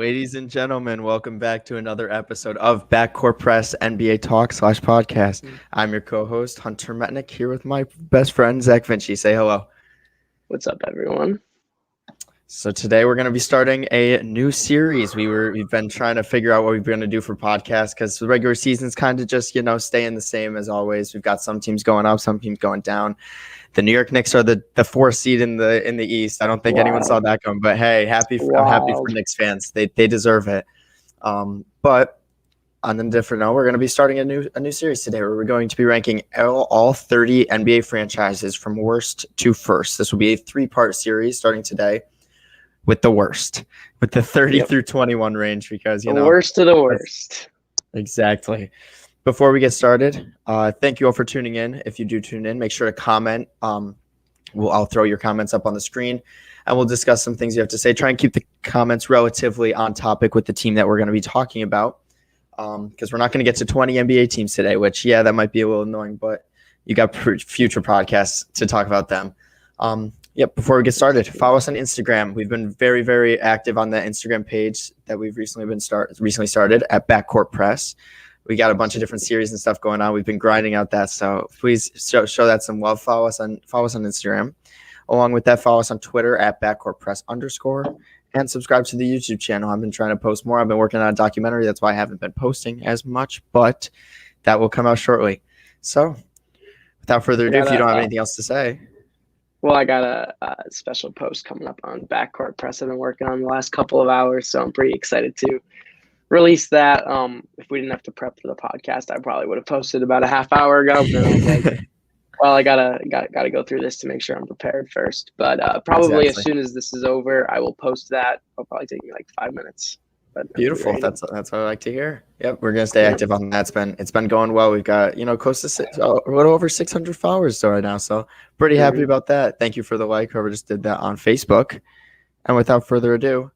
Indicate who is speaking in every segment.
Speaker 1: Ladies and gentlemen, welcome back to another episode of Backcourt Press NBA Talk /podcast. I'm your co-host, Hunter Metnick, here with my best friend, Zach Vinci. Say hello.
Speaker 2: What's up, everyone?
Speaker 1: So today we're going to be starting a new series. We've been trying to figure out what we're going to do for podcasts because the regular season's kind of just, staying the same as always. We've got some teams going up, some teams going down. The New York Knicks are the 4th seed in the East. I don't think anyone saw that come, but hey, I'm happy for Knicks fans. They deserve it. But on a different note, we're going to be starting a new series today where we're going to be ranking all 30 NBA franchises from worst to first. This will be a 3-part series starting today with the worst, with the 30 through 21 range, because
Speaker 2: the worst to the worst.
Speaker 1: Exactly. Before we get started, thank you all for tuning in. If you do tune in, make sure to comment. I'll throw your comments up on the screen, and we'll discuss some things you have to say. Try and keep the comments relatively on topic with the team that we're going to be talking about, because we're not going to get to 20 NBA teams today, which, that might be a little annoying, but you got future podcasts to talk about them. Before we get started, follow us on Instagram. We've been very, very active on the Instagram page that we've recently started at Backcourt Press. We got a bunch of different series and stuff going on. We've been grinding out that, so please show that some love. Follow us on Instagram. Along with that, follow us on Twitter at @BackcourtPress_, and subscribe to the YouTube channel. I've been trying to post more. I've been working on a documentary. That's why I haven't been posting as much, but that will come out shortly. So, without further ado, if you don't have anything else to say.
Speaker 2: Well, I got a special post coming up on Backcourt Press I've been working on the last couple of hours, so I'm pretty excited to release that. If we didn't have to prep for the podcast, I probably would have posted about a half hour ago. But I was like, well, I gotta go through this to make sure I'm prepared first. But probably As soon as this is over, I will post that. It'll probably take me like 5 minutes. But
Speaker 1: beautiful. That's what I like to hear. Yep, we're gonna stay active on that. It's been going well. We've got close to a little over 600 followers right now, so pretty happy about that. Thank you for the like. Whoever just did that on Facebook. And without further ado,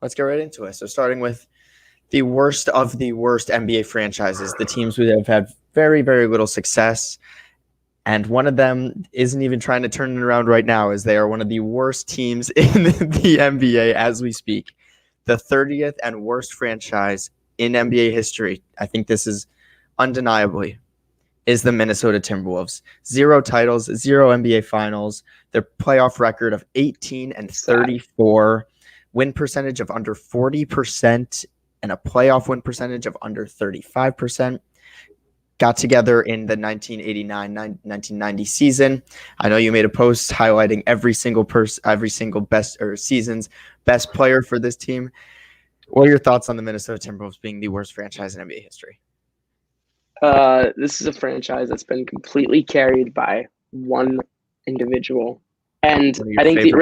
Speaker 1: let's get right into it. So starting with the worst of the worst NBA franchises, the teams who have had very, very little success. And one of them isn't even trying to turn it around right now, as they are one of the worst teams in the NBA as we speak. The 30th and worst franchise in NBA history, I think this is undeniably, is the Minnesota Timberwolves. 0 titles, 0 NBA finals, their playoff record of 18-34, win percentage of under 40%, and a playoff win percentage of under 35%. Got together in the 1989-1990 season. I know you made a post highlighting every single season's best player for this team. What are your thoughts on the Minnesota Timberwolves being the worst franchise in NBA history?
Speaker 2: This is a franchise that's been completely carried by one individual, and I think the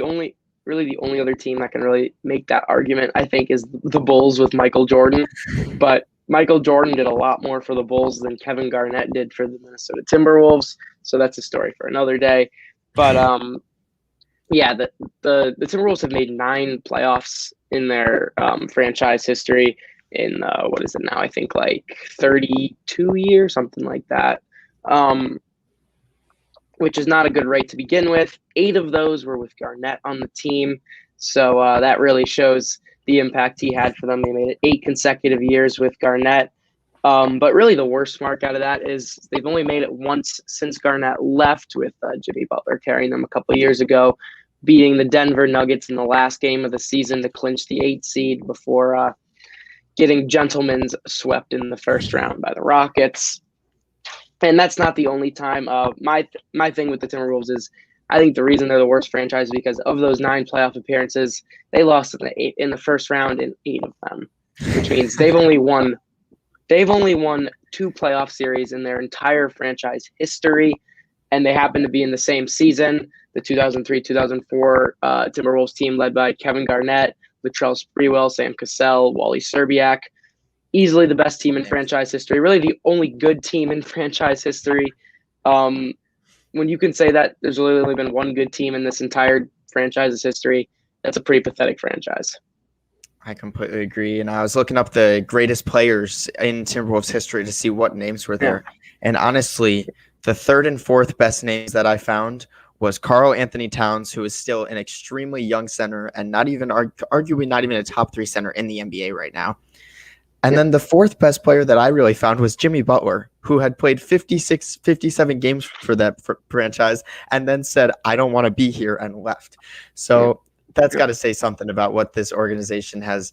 Speaker 2: only other team that can really make that argument, I think, is the Bulls with Michael Jordan. But Michael Jordan did a lot more for the Bulls than Kevin Garnett did for the Minnesota Timberwolves. So that's a story for another day. But the Timberwolves have made 9 playoffs in their franchise history in what is it now? I think like 32 years, something like that. Which is not a good rate to begin with. 8 of those were with Garnett on the team. So that really shows the impact he had for them. They made it 8 consecutive years with Garnett. But really the worst mark out of that is they've only made it once since Garnett left, with Jimmy Butler carrying them a couple of years ago, beating the Denver Nuggets in the last game of the season to clinch the 8th seed before getting gentlemen's swept in the first round by the Rockets. And that's not the only time. My thing with the Timberwolves is I think the reason they're the worst franchise is because of those 9 playoff appearances, they lost in the first round in 8 of them, which means they've only won 2 playoff series in their entire franchise history, and they happen to be in the same season. The 2003-2004 Timberwolves team led by Kevin Garnett, Latrell Sprewell, Sam Cassell, Wally Szczerbiak. Easily the best team in franchise history, really the only good team in franchise history. When you can say that there's really only been one good team in this entire franchise's history, that's a pretty pathetic franchise.
Speaker 1: I completely agree. And I was looking up the greatest players in Timberwolves history to see what names were there. And honestly, the 3rd and 4th best names that I found was Karl Anthony Towns, who is still an extremely young center and not even arguably not even a top 3 center in the NBA right now. And then the fourth best player that I really found was Jimmy Butler, who had played 57 games for that franchise and then said, I don't want to be here, and left. So that's got to say something about what this organization has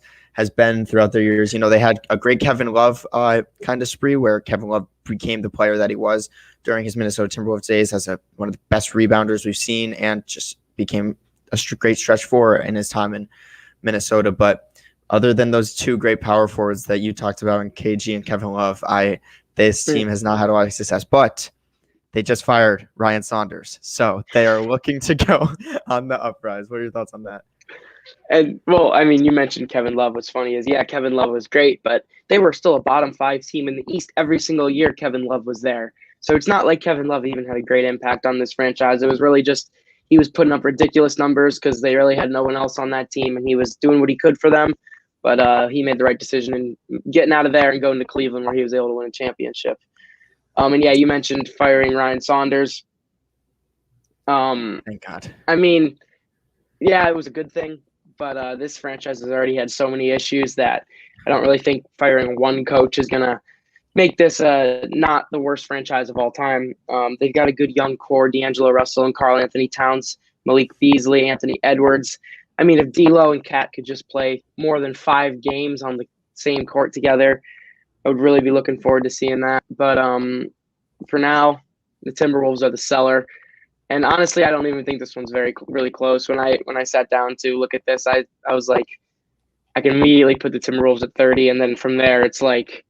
Speaker 1: been throughout their years. They had a great Kevin Love kind of spree where Kevin Love became the player that he was during his Minnesota Timberwolves days as one of the best rebounders we've seen, and just became a great stretch four in his time in Minnesota. But other than those two great power forwards that you talked about in KG and Kevin Love, this team has not had a lot of success. But they just fired Ryan Saunders, so they are looking to go on the uprise. What are your thoughts on that?
Speaker 2: And, well, I mean, you mentioned Kevin Love. What's funny is, Kevin Love was great, but they were still a bottom 5 team in the East every single year Kevin Love was there. So it's not like Kevin Love even had a great impact on this franchise. It was really just he was putting up ridiculous numbers because they really had no one else on that team, and he was doing what he could for them. But he made the right decision in getting out of there and going to Cleveland, where he was able to win a championship. And you mentioned firing Ryan Saunders.
Speaker 1: Thank God.
Speaker 2: I mean, it was a good thing, but this franchise has already had so many issues that I don't really think firing one coach is going to make this not the worst franchise of all time. They've got a good young core: D'Angelo Russell and Karl Anthony Towns, Malik Beasley, Anthony Edwards. I mean, if D'Lo and Cat could just play more than 5 games on the same court together, I would really be looking forward to seeing that. But for now, the Timberwolves are the seller. And honestly, I don't even think this one's really close. When I sat down to look at this, I was like, I can immediately put the Timberwolves at 30, and then from there, it's like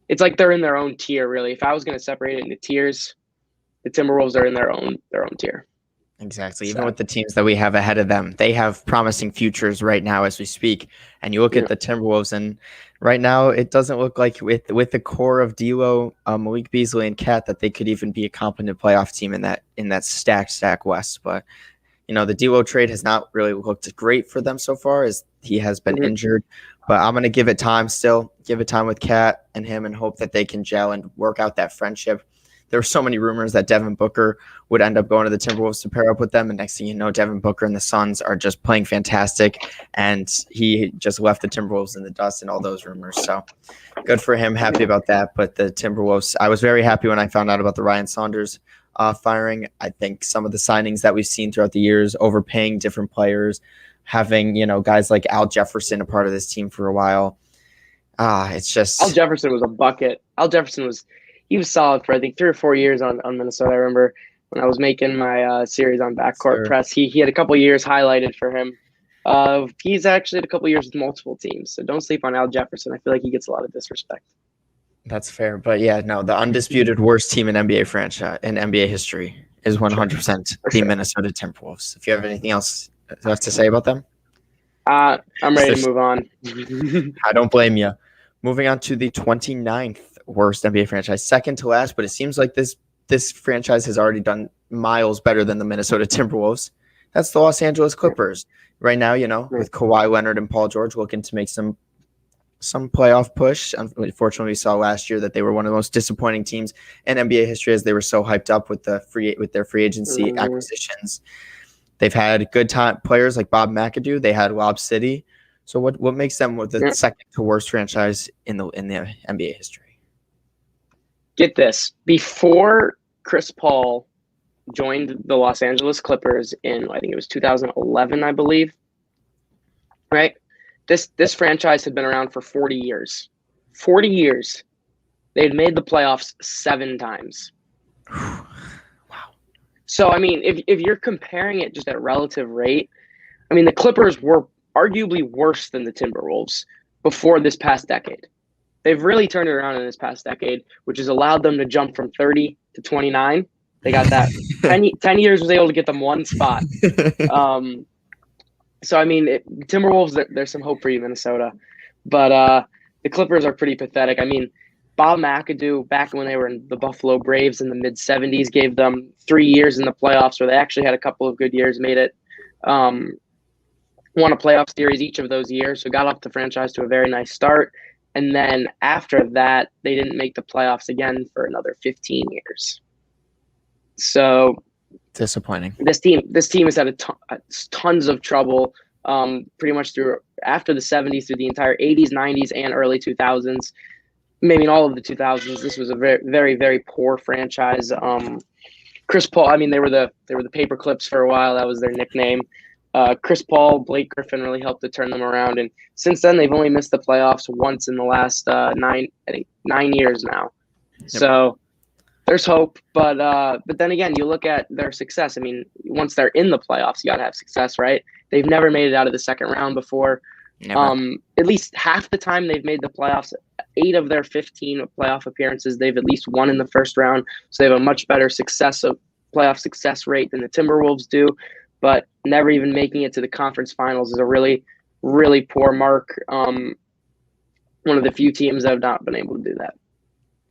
Speaker 2: they're in their own tier, really. If I was going to separate it into tiers, the Timberwolves are in their own tier.
Speaker 1: Exactly. Even with the teams that we have ahead of them, they have promising futures right now as we speak. And you look at the Timberwolves, and right now it doesn't look like with the core of D'Lo, Malik Beasley, and Cat that they could even be a competent playoff team in that stack West. But the D'Lo trade has not really looked great for them so far, as he has been injured. But I'm going to give it time still. Give it time with Cat and him, and hope that they can gel and work out that friendship. There were so many rumors that Devin Booker would end up going to the Timberwolves to pair up with them. And next thing you know, Devin Booker and the Suns are just playing fantastic. And he just left the Timberwolves in the dust and all those rumors. So good for him. Happy about that. But the Timberwolves, I was very happy when I found out about the Ryan Saunders firing. I think some of the signings that we've seen throughout the years, overpaying different players, having, guys like Al Jefferson a part of this team for a while. It's just
Speaker 2: Al Jefferson was a bucket. He was solid for, I think, 3 or 4 years on Minnesota. I remember when I was making my series on Backcourt Press, he had a couple years highlighted for him. He's actually had a couple years with multiple teams, so don't sleep on Al Jefferson. I feel like he gets a lot of disrespect.
Speaker 1: That's fair. But the undisputed worst team in NBA franchise in NBA history is 100% the Minnesota Timberwolves. If you have anything else to say about them?
Speaker 2: I'm ready to move on.
Speaker 1: I don't blame you. Moving on to the 29th worst NBA franchise, second to last, but it seems like this franchise has already done miles better than the Minnesota Timberwolves. That's the Los Angeles Clippers. Right now, with Kawhi Leonard and Paul George looking to make some playoff push. Unfortunately, we saw last year that they were one of the most disappointing teams in NBA history, as they were so hyped up with their free agency acquisitions. They've had good players like Bob McAdoo. They had Lob City. So what makes them the second to worst franchise in the NBA history?
Speaker 2: Get this. Before Chris Paul joined the Los Angeles Clippers in, I think it was 2011, I believe, right? This franchise had been around for 40 years. 40 years. They had made the playoffs 7 times.
Speaker 1: Wow.
Speaker 2: So, I mean, if you're comparing it just at relative rate, I mean, the Clippers were arguably worse than the Timberwolves before this past decade. They've really turned it around in this past decade, which has allowed them to jump from 30 to 29. They got that. 10 years was able to get them one spot. So, I mean, Timberwolves, there's some hope for you, Minnesota. But the Clippers are pretty pathetic. I mean, Bob McAdoo, back when they were in the Buffalo Braves in the mid-'70s, gave them 3 years in the playoffs where they actually had a couple of good years, made it, won a playoff series each of those years, so got off the franchise to a very nice start. And then after that, they didn't make the playoffs again for another 15 years. So
Speaker 1: Disappointing.
Speaker 2: This team has had tons of trouble pretty much through after the 70s, through the entire 80s, 90s, and early 2000s. Maybe in all of the 2000s. This was a very, very, very poor franchise. Chris Paul, I mean, they were the Paper Clips for a while. That was their nickname. Chris Paul, Blake Griffin really helped to turn them around. And since then, they've only missed the playoffs once in the last 9 years now. Yep. So there's hope. But then again, you look at their success. I mean, once they're in the playoffs, you got to have success, right? They've never made it out of the second round before. Never. At least half the time they've made the playoffs, 8 of their 15 playoff appearances, they've at least won in the first round. So they have a much better playoff success rate than the Timberwolves do. But never even making it to the conference finals is a really, really poor mark. One of the few teams that have not been able to do that.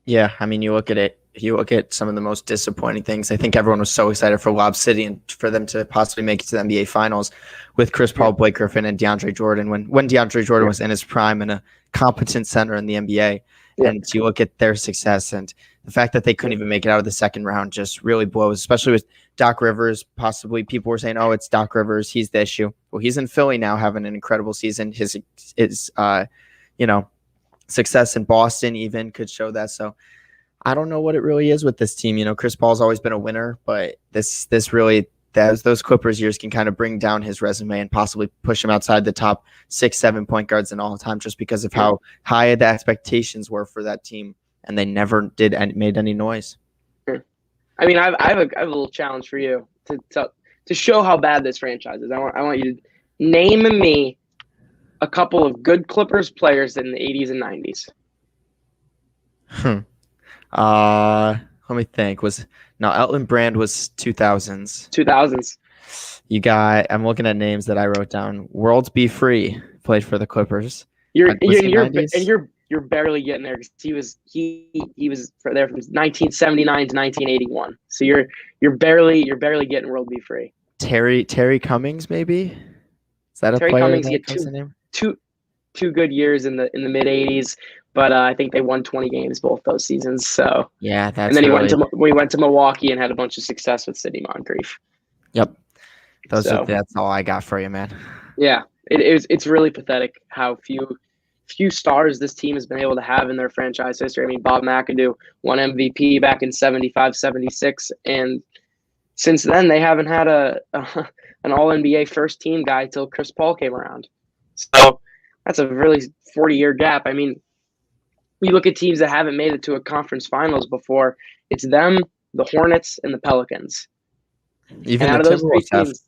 Speaker 1: Yeah, I mean, you look at some of the most disappointing things. I think everyone was so excited for Lob City and for them to possibly make it to the NBA Finals with Chris Paul, Blake Griffin, and DeAndre Jordan when DeAndre Jordan was in his prime and a competent center in the NBA. Yeah. And you look at their success and the fact that they couldn't even make it out of the second round just really blows, especially with Doc Rivers. Possibly people were saying, oh, it's Doc Rivers. He's the issue. Well, he's in Philly now having an incredible season. His success in Boston even could show that. So I don't know what it really is with this team. You know, Chris Paul's always been a winner, but this really, those Clippers years can kind of bring down his resume and possibly push him outside the top 6-7 point guards in all time just because of how high the expectations were for that team, and they never made any noise.
Speaker 2: I mean, I have a little challenge for you to show how bad this franchise is. I want you to name me a couple of good Clippers players in the 80s and 90s.
Speaker 1: Let me think. Elton Brand was 2000s.
Speaker 2: 2000s.
Speaker 1: You got. I'm looking at names that I wrote down. Worlds Be Free played for the Clippers.
Speaker 2: You're barely getting there because he was there from 1979 to 1981. So you're barely getting World Be Free.
Speaker 1: Terry Cummings, maybe. Is that a
Speaker 2: Terry
Speaker 1: player?
Speaker 2: Cummings, he had two good years in the mid 80s. But I think they won 20 games both those seasons. So
Speaker 1: yeah, that's.
Speaker 2: And then we went to Milwaukee and had a bunch of success with Sidney Moncrief.
Speaker 1: Yep, that's all I got for you, man.
Speaker 2: Yeah, it's really pathetic how few stars this team has been able to have in their franchise history. I mean, Bob McAdoo won MVP back in 75, 76, and since then they haven't had an All-NBA first team guy till Chris Paul came around. So that's a really 40-year gap. I mean, you look at teams that haven't made it to a conference finals before, it's them, the Hornets, and the Pelicans.
Speaker 1: Even
Speaker 2: out
Speaker 1: the
Speaker 2: of those three
Speaker 1: Timberwolves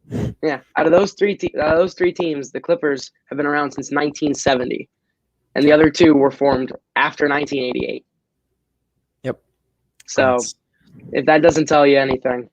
Speaker 2: teams, out of those three teams, the Clippers have been around since 1970, and the other two were formed after 1988.
Speaker 1: Yep.
Speaker 2: So, if that doesn't tell you anything,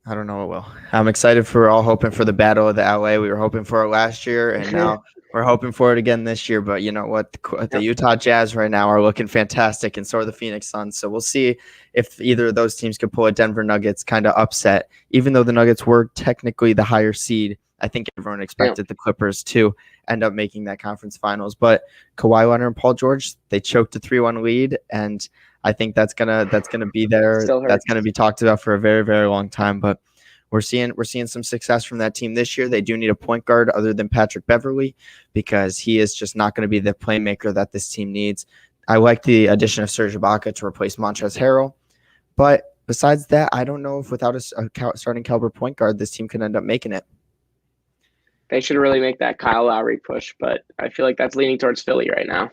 Speaker 1: I don't know what will. I'm excited for hoping for the battle of the LA. We were hoping for it last year, and now we're hoping for it again this year. But you know what? The Utah Jazz right now are looking fantastic, and so are the Phoenix Suns. So we'll see if either of those teams could pull a Denver Nuggets kind of upset. Even though the Nuggets were technically the higher seed, I think everyone expected the Clippers to end up making that conference finals. But Kawhi Leonard and Paul George, they choked a 3-1 lead, and I think that's gonna be there. That's gonna be talked about for a very, very long time. But we're seeing some success from that team this year. They do need a point guard other than Patrick Beverley because he is just not going to be the playmaker that this team needs. I like the addition of Serge Ibaka to replace Montrezl Harrell, but besides that, I don't know if without a starting caliber point guard, this team can end up making it.
Speaker 2: They should really make that Kyle Lowry push, but I feel like that's leaning towards Philly right now.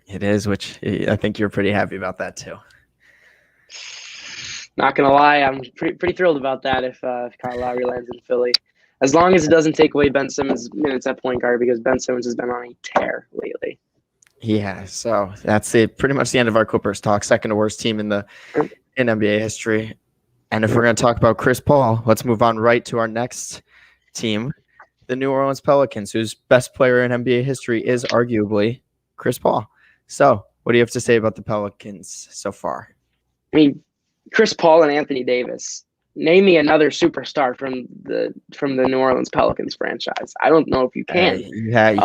Speaker 1: It is, which I think you're pretty happy about that too.
Speaker 2: Not gonna lie, I'm pretty thrilled about that if Kyle Lowry lands in Philly, as long as it doesn't take away Ben Simmons' minutes at point guard because Ben Simmons has been on a tear lately.
Speaker 1: Yeah, so that's it. Pretty much the end of our Clippers talk. Second to worst team in NBA history. And if we're gonna talk about Chris Paul, let's move on right to our next team, the New Orleans Pelicans, whose best player in NBA history is arguably Chris Paul. So, what do you have to say about the Pelicans so far?
Speaker 2: I mean, Chris Paul and Anthony Davis. Name me another superstar from the New Orleans Pelicans franchise. I don't know if you can.
Speaker 1: You had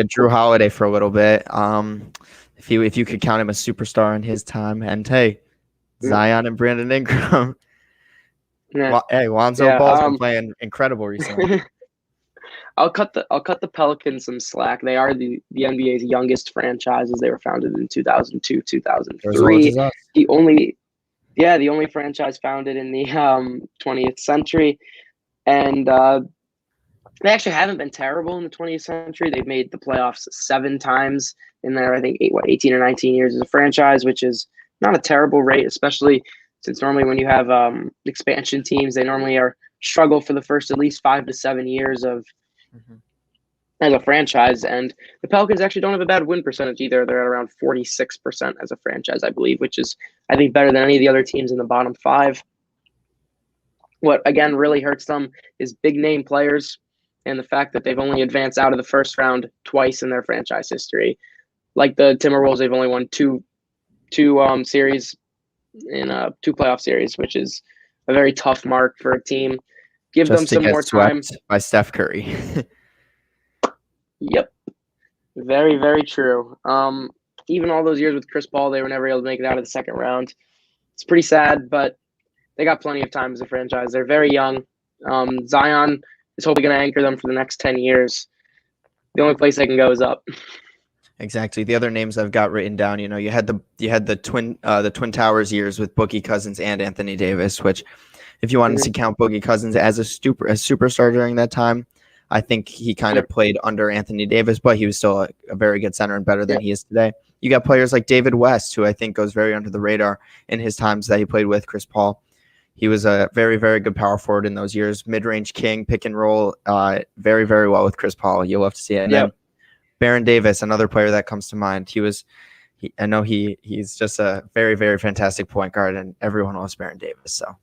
Speaker 1: Drew Holiday for a little bit. If you could count him a superstar in his time, and hey, Zion and Brandon Ingram.
Speaker 2: Yeah.
Speaker 1: Hey, Lonzo
Speaker 2: Yeah.
Speaker 1: Ball's been playing incredible recently.
Speaker 2: I'll cut the Pelicans some slack. They are the NBA's youngest franchises. They were founded in 2002,
Speaker 1: They're as old
Speaker 2: 2003.
Speaker 1: as us.
Speaker 2: The only franchise founded in the 20th century, and they actually haven't been terrible in the 20th century. They've made the playoffs 7 times in their, I think, 18 or 19 years as a franchise, which is not a terrible rate, especially since normally when you have expansion teams, they normally struggle for the first at least 5 to 7 years of as a franchise. And the Pelicans actually don't have a bad win percentage either. They're at around 46% as a franchise, I believe, which is, I think, better than any of the other teams in the bottom 5. What, again, really hurts them is big name players and the fact that they've only advanced out of the first round twice in their franchise history. Like the Timberwolves, they've only won two series in 2 playoff series, which is a very tough mark for a team. Give
Speaker 1: Just
Speaker 2: them
Speaker 1: to
Speaker 2: some
Speaker 1: get
Speaker 2: more time.
Speaker 1: swept by Steph Curry.
Speaker 2: Yep. Very, very true. Even all those years with Chris Paul, they were never able to make it out of the second round. It's pretty sad, but they got plenty of time as a franchise. They're very young. Zion is hopefully going to anchor them for the next 10 years. The only place they can go is up.
Speaker 1: Exactly. The other names I've got written down, you had the Twin Towers years with Boogie Cousins and Anthony Davis, which if you wanted to count Boogie Cousins as a superstar during that time, I think he kind of played under Anthony Davis, but he was still a very good center and better than he is today. You got players like David West, who I think goes very under the radar in his times that he played with Chris Paul. He was a very, very good power forward in those years. Mid-range king, pick and roll, very, very well with Chris Paul. You'll love to see it. And then Baron Davis, another player that comes to mind. I know he's just a very, very fantastic point guard, and everyone loves Baron Davis. So,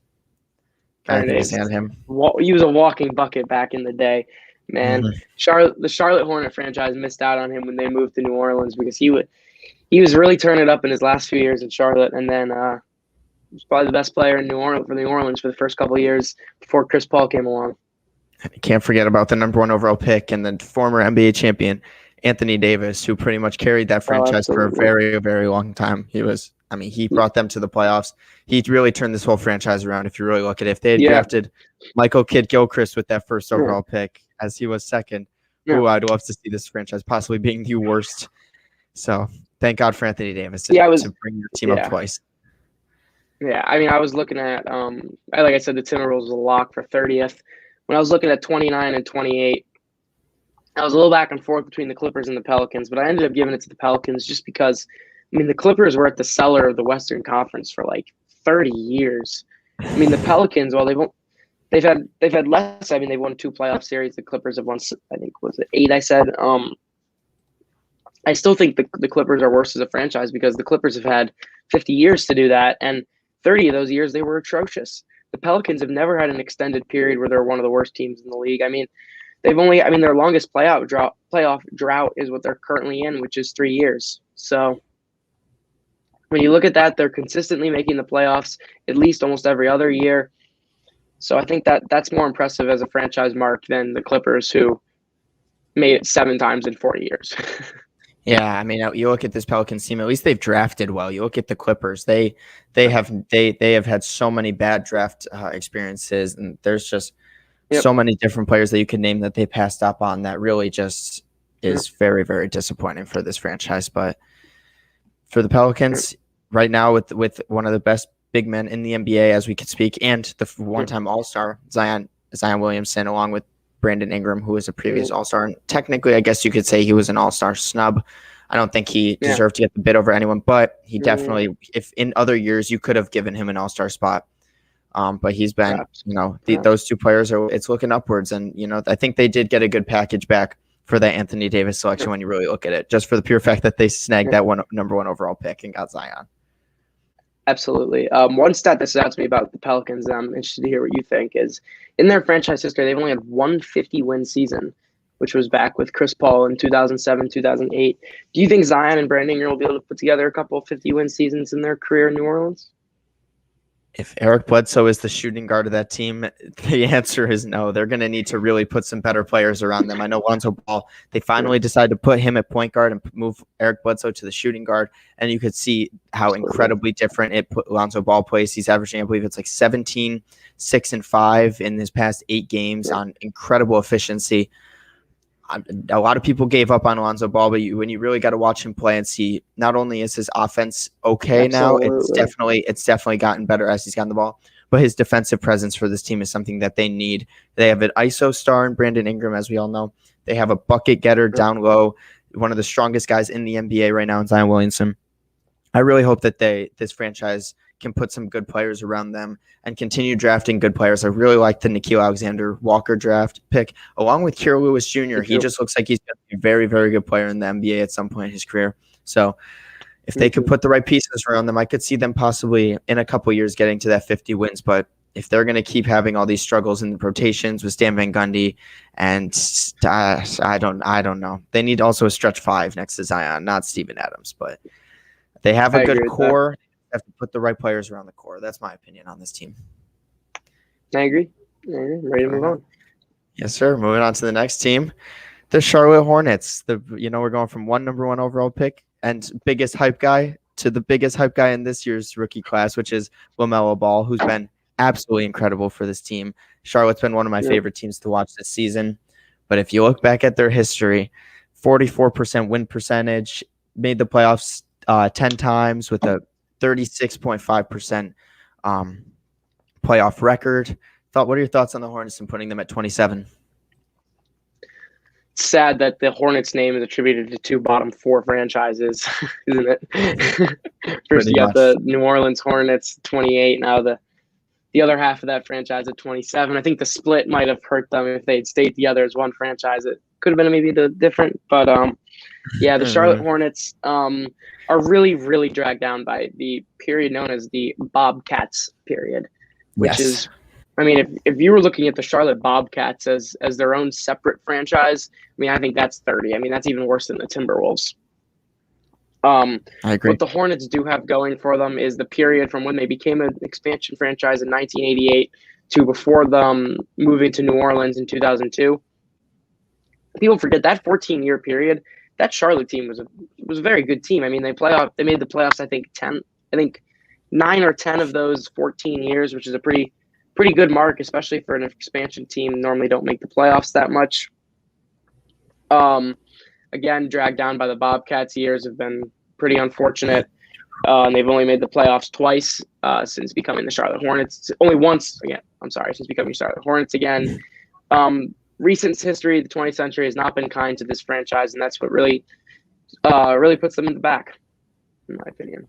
Speaker 1: anything to say on him?
Speaker 2: He was a walking bucket back in the day, man. The Charlotte Hornet franchise missed out on him when they moved to New Orleans because he was really turning it up in his last few years in Charlotte, and then he was probably the best player in New Orleans for the first couple of years before Chris Paul came along.
Speaker 1: You can't forget about the number 1 overall pick and the former NBA champion Anthony Davis, who pretty much carried that franchise for a very, very long time. He brought them to the playoffs. He really turned this whole franchise around. If you really look at it, if they had drafted Michael Kidd-Gilchrist with that first overall pick, as he was second, I'd love to see this franchise possibly being the worst. So thank God for Anthony Davis to bring your team up twice.
Speaker 2: Yeah, I was looking at, like I said, the Timberwolves was a lock for 30th. When I was looking at 29 and 28, I was a little back and forth between the Clippers and the Pelicans, but I ended up giving it to the Pelicans just because, the Clippers were at the cellar of the Western Conference for like 30 years. The Pelicans, while they've had less. They've won 2 playoff series. The Clippers have won, I think, was it 8? I said. I still think the Clippers are worse as a franchise because the Clippers have had 50 years to do that, and 30 of those years they were atrocious. The Pelicans have never had an extended period where they're one of the worst teams in the league. They've only, their longest playoff drought is what they're currently in, which is 3 years. So when you look at that, they're consistently making the playoffs at least almost every other year. So I think that's more impressive as a franchise mark than the Clippers, who made it 7 times in 40 years.
Speaker 1: Yeah, you look at this Pelicans team. At least they've drafted well. You look at the Clippers; they have had so many bad draft experiences, and there's just so many different players that you could name that they passed up on. That really just is very, very disappointing for this franchise. But for the Pelicans right now, with one of the best big men in the NBA, as we could speak, and the one-time All-Star Zion Williamson, along with Brandon Ingram, who was a previous All-Star. And technically, I guess you could say he was an All-Star snub. I don't think he deserved to get the bid over anyone, but he definitely, if in other years, you could have given him an All-Star spot. But he's been, those 2 players it's looking upwards. And, I think they did get a good package back for that Anthony Davis selection when you really look at it, just for the pure fact that they snagged that number 1 overall pick and got Zion.
Speaker 2: Absolutely. One stat that stood out to me about the Pelicans, I'm interested to hear what you think, is in their franchise history, they've only had 1 50-win season, which was back with Chris Paul in 2007, 2008. Do you think Zion and Brandon Ingram will be able to put together a couple of 50-win seasons in their career in New Orleans?
Speaker 1: If Eric Bledsoe is the shooting guard of that team, the answer is no. They're going to need to really put some better players around them. I know Lonzo Ball, they finally decided to put him at point guard and move Eric Bledsoe to the shooting guard, and you could see how incredibly different it put Lonzo Ball plays. He's averaging, I believe it's like 17, 6, and 5 in his past 8 games on incredible efficiency. A lot of people gave up on Lonzo Ball, but when you really got to watch him play and see, not only is his offense okay now, it's definitely gotten better as he's gotten the ball, but his defensive presence for this team is something that they need. They have an ISO star in Brandon Ingram, as we all know. They have a bucket getter down low, one of the strongest guys in the NBA right now in Zion Williamson. I really hope that this franchise can put some good players around them and continue drafting good players. I really like the Nickeil Alexander-Walker draft pick, along with Kira Lewis Jr. He just looks like he's going to be a very, very good player in the NBA at some point in his career. So if they could put the right pieces around them, I could see them possibly in a couple years getting to that 50 wins. But if they're going to keep having all these struggles in the rotations with Stan Van Gundy, and I don't know. They need also a stretch 5 next to Zion, not Steven Adams, but they have a good core. Have to put the right players around the core. That's my opinion on this team.
Speaker 2: I agree. Ready to move on.
Speaker 1: Yes, sir. Moving on to the next team, the Charlotte Hornets. We're going from number 1 overall pick and biggest hype guy to the biggest hype guy in this year's rookie class, which is LaMelo Ball, who's been absolutely incredible for this team. Charlotte's been one of my favorite teams to watch this season. But if you look back at their history, 44% win percentage, made the playoffs 10 times with a 36.5% playoff record. What are your thoughts on the Hornets and putting them at 27?
Speaker 2: It's sad that the Hornets name is attributed to 2 bottom 4 franchises, isn't it? First, you got the New Orleans Hornets, 28. Now the other half of that franchise at 27. I think the split might have hurt them if they'd stayed together as one franchise. It could have been maybe different, but the Charlotte Hornets are really, really dragged down by the period known as the Bobcats period, which is, I mean, if you were looking at the Charlotte Bobcats as their own separate franchise, I mean, I think that's 30. I mean, that's even worse than the Timberwolves. I agree. What the Hornets do have going for them is the period from when they became an expansion franchise in 1988 to before them moving to New Orleans in 2002. People forget that 14-year period. That Charlotte team was a very good team. I mean, they made the playoffs. I think 9 or 10 of those 14 years, which is a pretty good mark, especially for an expansion team. Normally, don't make the playoffs that much. Again, dragged down by the Bobcats. Years have been pretty unfortunate. And they've only made the playoffs twice since becoming the Charlotte Hornets. Only once again. Since becoming Charlotte Hornets again. Recent history, the 20th century, has not been kind to this franchise, and that's what really puts them in the back, in my opinion.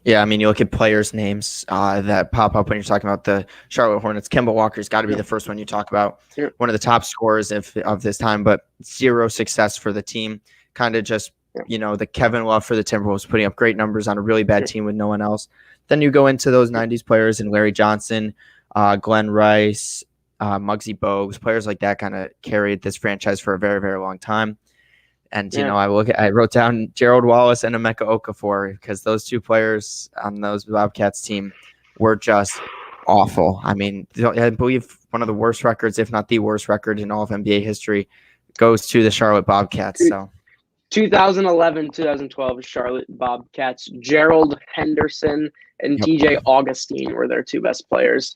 Speaker 1: Yeah, I mean, you look at players' names that pop up when you're talking about the Charlotte Hornets. Kemba Walker's got to be the first one you talk about. One of the top scorers of this time, but 0 success for the team. Kind of just, the Kevin Love for the Timberwolves putting up great numbers on a really bad team with no one else. Then you go into those 90s players and Larry Johnson, Glenn Rice, Muggsy Bogues, players like that kind of carried this franchise for a very, very long time. And, I wrote down Gerald Wallace and Emeka Okafor because those 2 players on those Bobcats team were just awful. I mean, I believe one of the worst records, if not the worst record in all of NBA history, goes to the Charlotte Bobcats. So
Speaker 2: 2011-2012 Charlotte Bobcats, Gerald Henderson and TJ Augustine were their 2 best players.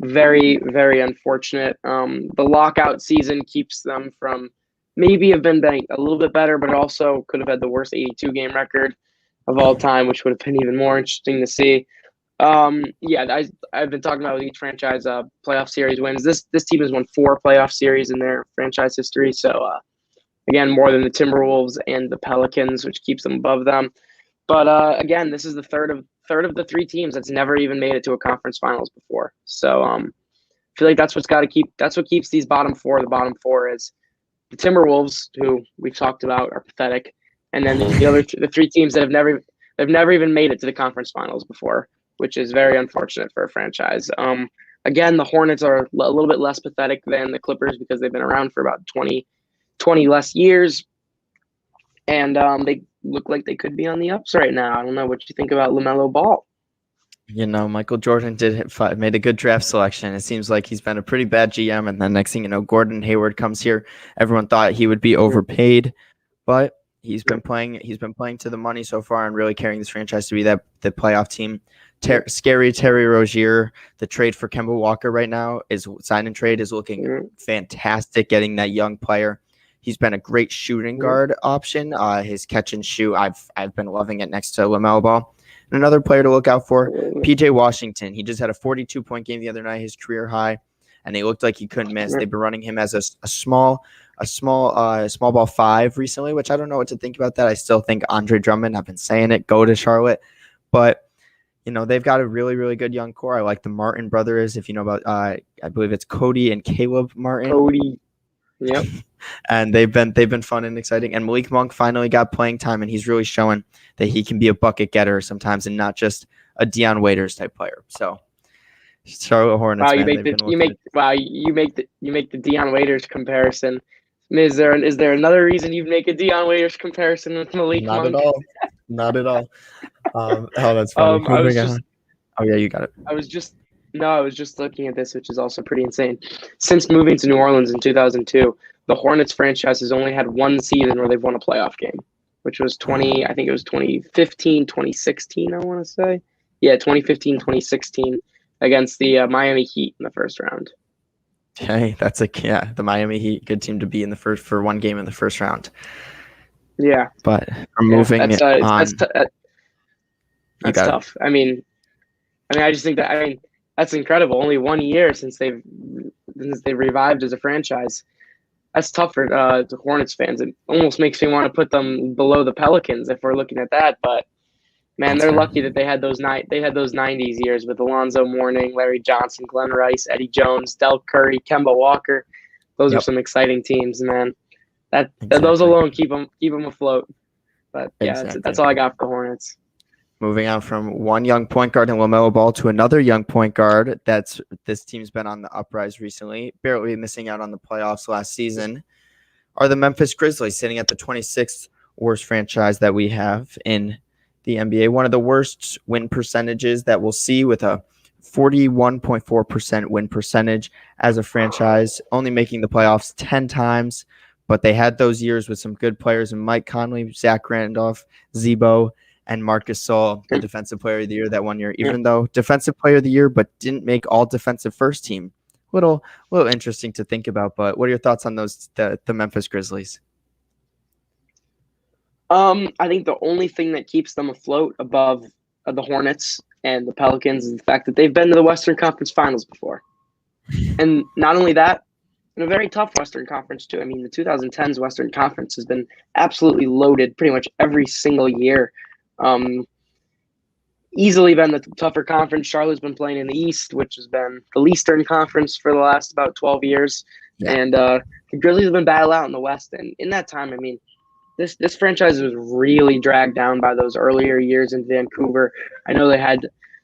Speaker 2: Very, very unfortunate. The lockout season keeps them from maybe have been a little bit better, but it also could have had the worst 82-game record of all time, which would have been even more interesting to see. I've been talking about with each franchise playoff series wins. This team has won 4 playoff series in their franchise history. So, again, more than the Timberwolves and the Pelicans, which keeps them above them. But, again, this is the third of the 3 teams that's never even made it to a conference finals before. So I feel like that's what keeps these bottom 4. The bottom 4 is the Timberwolves, who we've talked about, are pathetic, and then the 3 teams that have never even made it to the conference finals before, which is very unfortunate for a franchise. Again, the Hornets are a little bit less pathetic than the Clippers because they've been around for about 20 less years, and they look like they could be on the ups right now. I don't know what you think about LaMelo Ball.
Speaker 1: Michael Jordan made a good draft selection. It seems like he's been a pretty bad GM, and then next thing you know, Gordon Hayward comes here. Everyone thought he would be overpaid, but he's been playing. He's been playing to the money so far, and really carrying this franchise to be the playoff team. Scary Terry Rozier. The trade for Kemba Walker right now is sign and trade is looking fantastic. Getting that young player. He's been a great shooting guard option. His catch and shoot, I've been loving it next to LaMelo Ball. And another player to look out for, PJ Washington. He just had a 42-point game the other night, his career high, and he looked like he couldn't miss. They've been running him as a small ball 5 recently, which I don't know what to think about that. I still think Andre Drummond, I've been saying it, go to Charlotte. But, they've got a really, really good young core. I like the Martin brothers, if you know about, I believe it's Cody and Caleb Martin.
Speaker 2: Cody. Yep.
Speaker 1: And they've been fun and exciting. And Malik Monk finally got playing time, and he's really showing that he can be a bucket getter sometimes and not just a Deion Waiters type player. So Charlotte Hornets.
Speaker 2: Wow, you make the Deion Waiters comparison. Is there another reason you make a Deion Waiters comparison with Malik Monk?
Speaker 1: Not at all. That's funny. You got it.
Speaker 2: I was just looking at this, which is also pretty insane. Since moving to New Orleans in 2002, the Hornets franchise has only had one season where they've won a playoff game, which was 2015, 2016, I want to say. Yeah, 2015, 2016 against the Miami Heat in the first round.
Speaker 1: Okay, the Miami Heat, good team to be in the first for one game in the first round.
Speaker 2: Yeah.
Speaker 1: But moving on.
Speaker 2: That's tough. I mean, I just think that, that's incredible. Only 1 year since they revived as a franchise. That's tough for the Hornets fans. It almost makes me want to put them below the Pelicans if we're looking at that. But man, they're lucky that they had those 90s years with Alonzo Mourning, Larry Johnson, Glenn Rice, Eddie Jones, Del Curry, Kemba Walker. Those are some exciting teams, man. Those alone keep them afloat. But yeah, that's all I got for the Hornets.
Speaker 1: Moving on from one young point guard in LaMelo Ball to another young point guard. This team's been on the uprise recently, barely missing out on the playoffs last season, are the Memphis Grizzlies, sitting at the 26th worst franchise that we have in the NBA. One of the worst win percentages that we'll see, with a 41.4% win percentage as a franchise, only making the playoffs 10 times. But they had those years with some good players, and Mike Conley, Zach Randolph, Zebo, and Marcus Gasol, the defensive player of the year that 1 year, even though defensive player of the year, but didn't make all defensive first team. Little interesting to think about, but what are your thoughts on the Memphis Grizzlies?
Speaker 2: I think the only thing that keeps them afloat above the Hornets and the Pelicans is the fact that they've been to the Western Conference Finals before. And not only that, in a very tough Western Conference too. I mean, the 2010s Western Conference has been absolutely loaded pretty much every single year. Easily been the tougher conference. Charlotte's been playing in the East, which has been the Eastern Conference for the last about 12 years. Yeah. And the Grizzlies have been battled out in the West. And in that time, I mean, this franchise was really dragged down by those earlier years in Vancouver. I know they had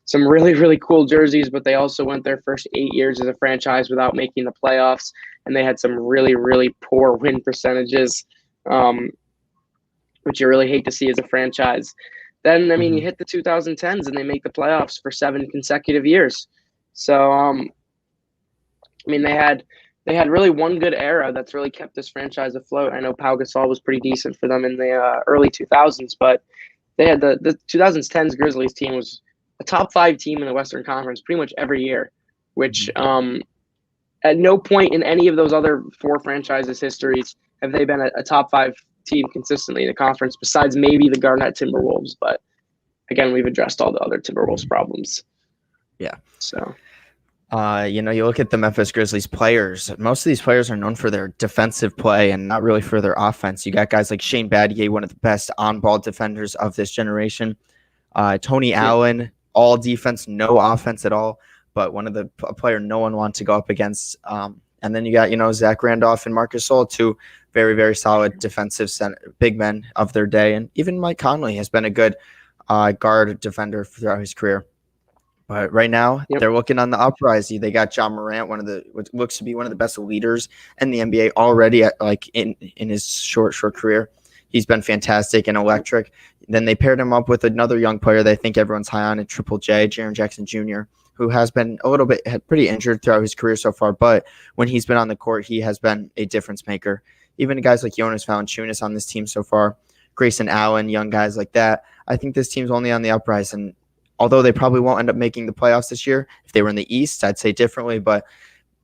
Speaker 2: some really, really cool jerseys, but they also went their first 8 years as a franchise without making the playoffs. And they had some really, really poor win percentages, which you really hate to see as a franchise. Then, I mean, you hit the 2010s and they make the playoffs for 7 consecutive years. So, I mean, they had really one good era that's really kept this franchise afloat. I know Pau Gasol was pretty decent for them in the early 2000s, but they had the 2010s Grizzlies team was a top 5 team in the Western Conference pretty much every year, which at no point in any of those other 4 franchises' histories have they been a top 5 team consistently in the conference, besides maybe the Garnett Timberwolves. But again, we've addressed all the other Timberwolves problems.
Speaker 1: Yeah.
Speaker 2: So,
Speaker 1: you look at the Memphis Grizzlies players. Most of these players are known for their defensive play and not really for their offense. You got guys like Shane Battier, one of the best on-ball defenders of this generation. Tony Allen, all defense, no offense at all, but a player no one wants to go up against. And then you got, Zach Randolph and Marcus Gasol, 2 very, very solid defensive big men of their day. And even Mike Conley has been a good guard defender throughout his career. But right now, they're looking on the uprise. They got John Morant, what looks to be one of the best leaders in the NBA already, in his short career. He's been fantastic and electric. Then they paired him up with another young player that I think everyone's high on in Triple J, Jaren Jackson Jr., who has been a little bit pretty injured throughout his career so far. But when he's been on the court, he has been a difference maker. Even guys like Jonas Valanciunas on this team so far, Grayson Allen, young guys like that. I think this team's only on the uprise. And although they probably won't end up making the playoffs this year, if they were in the East, I'd say differently. But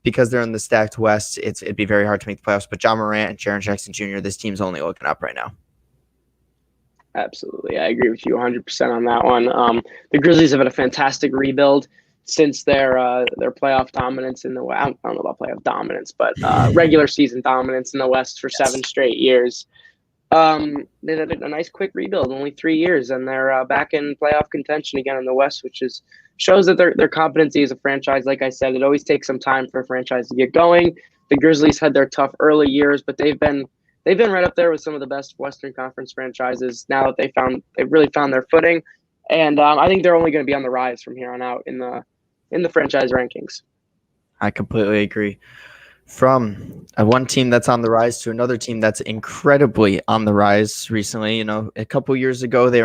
Speaker 1: because they're in the stacked West, it'd be very hard to make the playoffs. But John Morant and Jaren Jackson Jr., this team's only looking up right now.
Speaker 2: Absolutely. I agree with you 100% on that one. The Grizzlies have had a fantastic rebuild since their playoff dominance in the West. I don't know about playoff dominance, but regular season dominance in the West for 7 straight years. They had a nice quick rebuild, only 3 years, and they're back in playoff contention again in the West, which shows that their competency as a franchise. Like I said, it always takes some time for a franchise to get going. The Grizzlies had their tough early years, but they've been right up there with some of the best Western Conference franchises now that they've really found their footing, and I think they're only going to be on the rise from here on out in the franchise rankings.
Speaker 1: I completely agree. From one team that's on the rise to another team that's incredibly on the rise recently. A couple years ago, they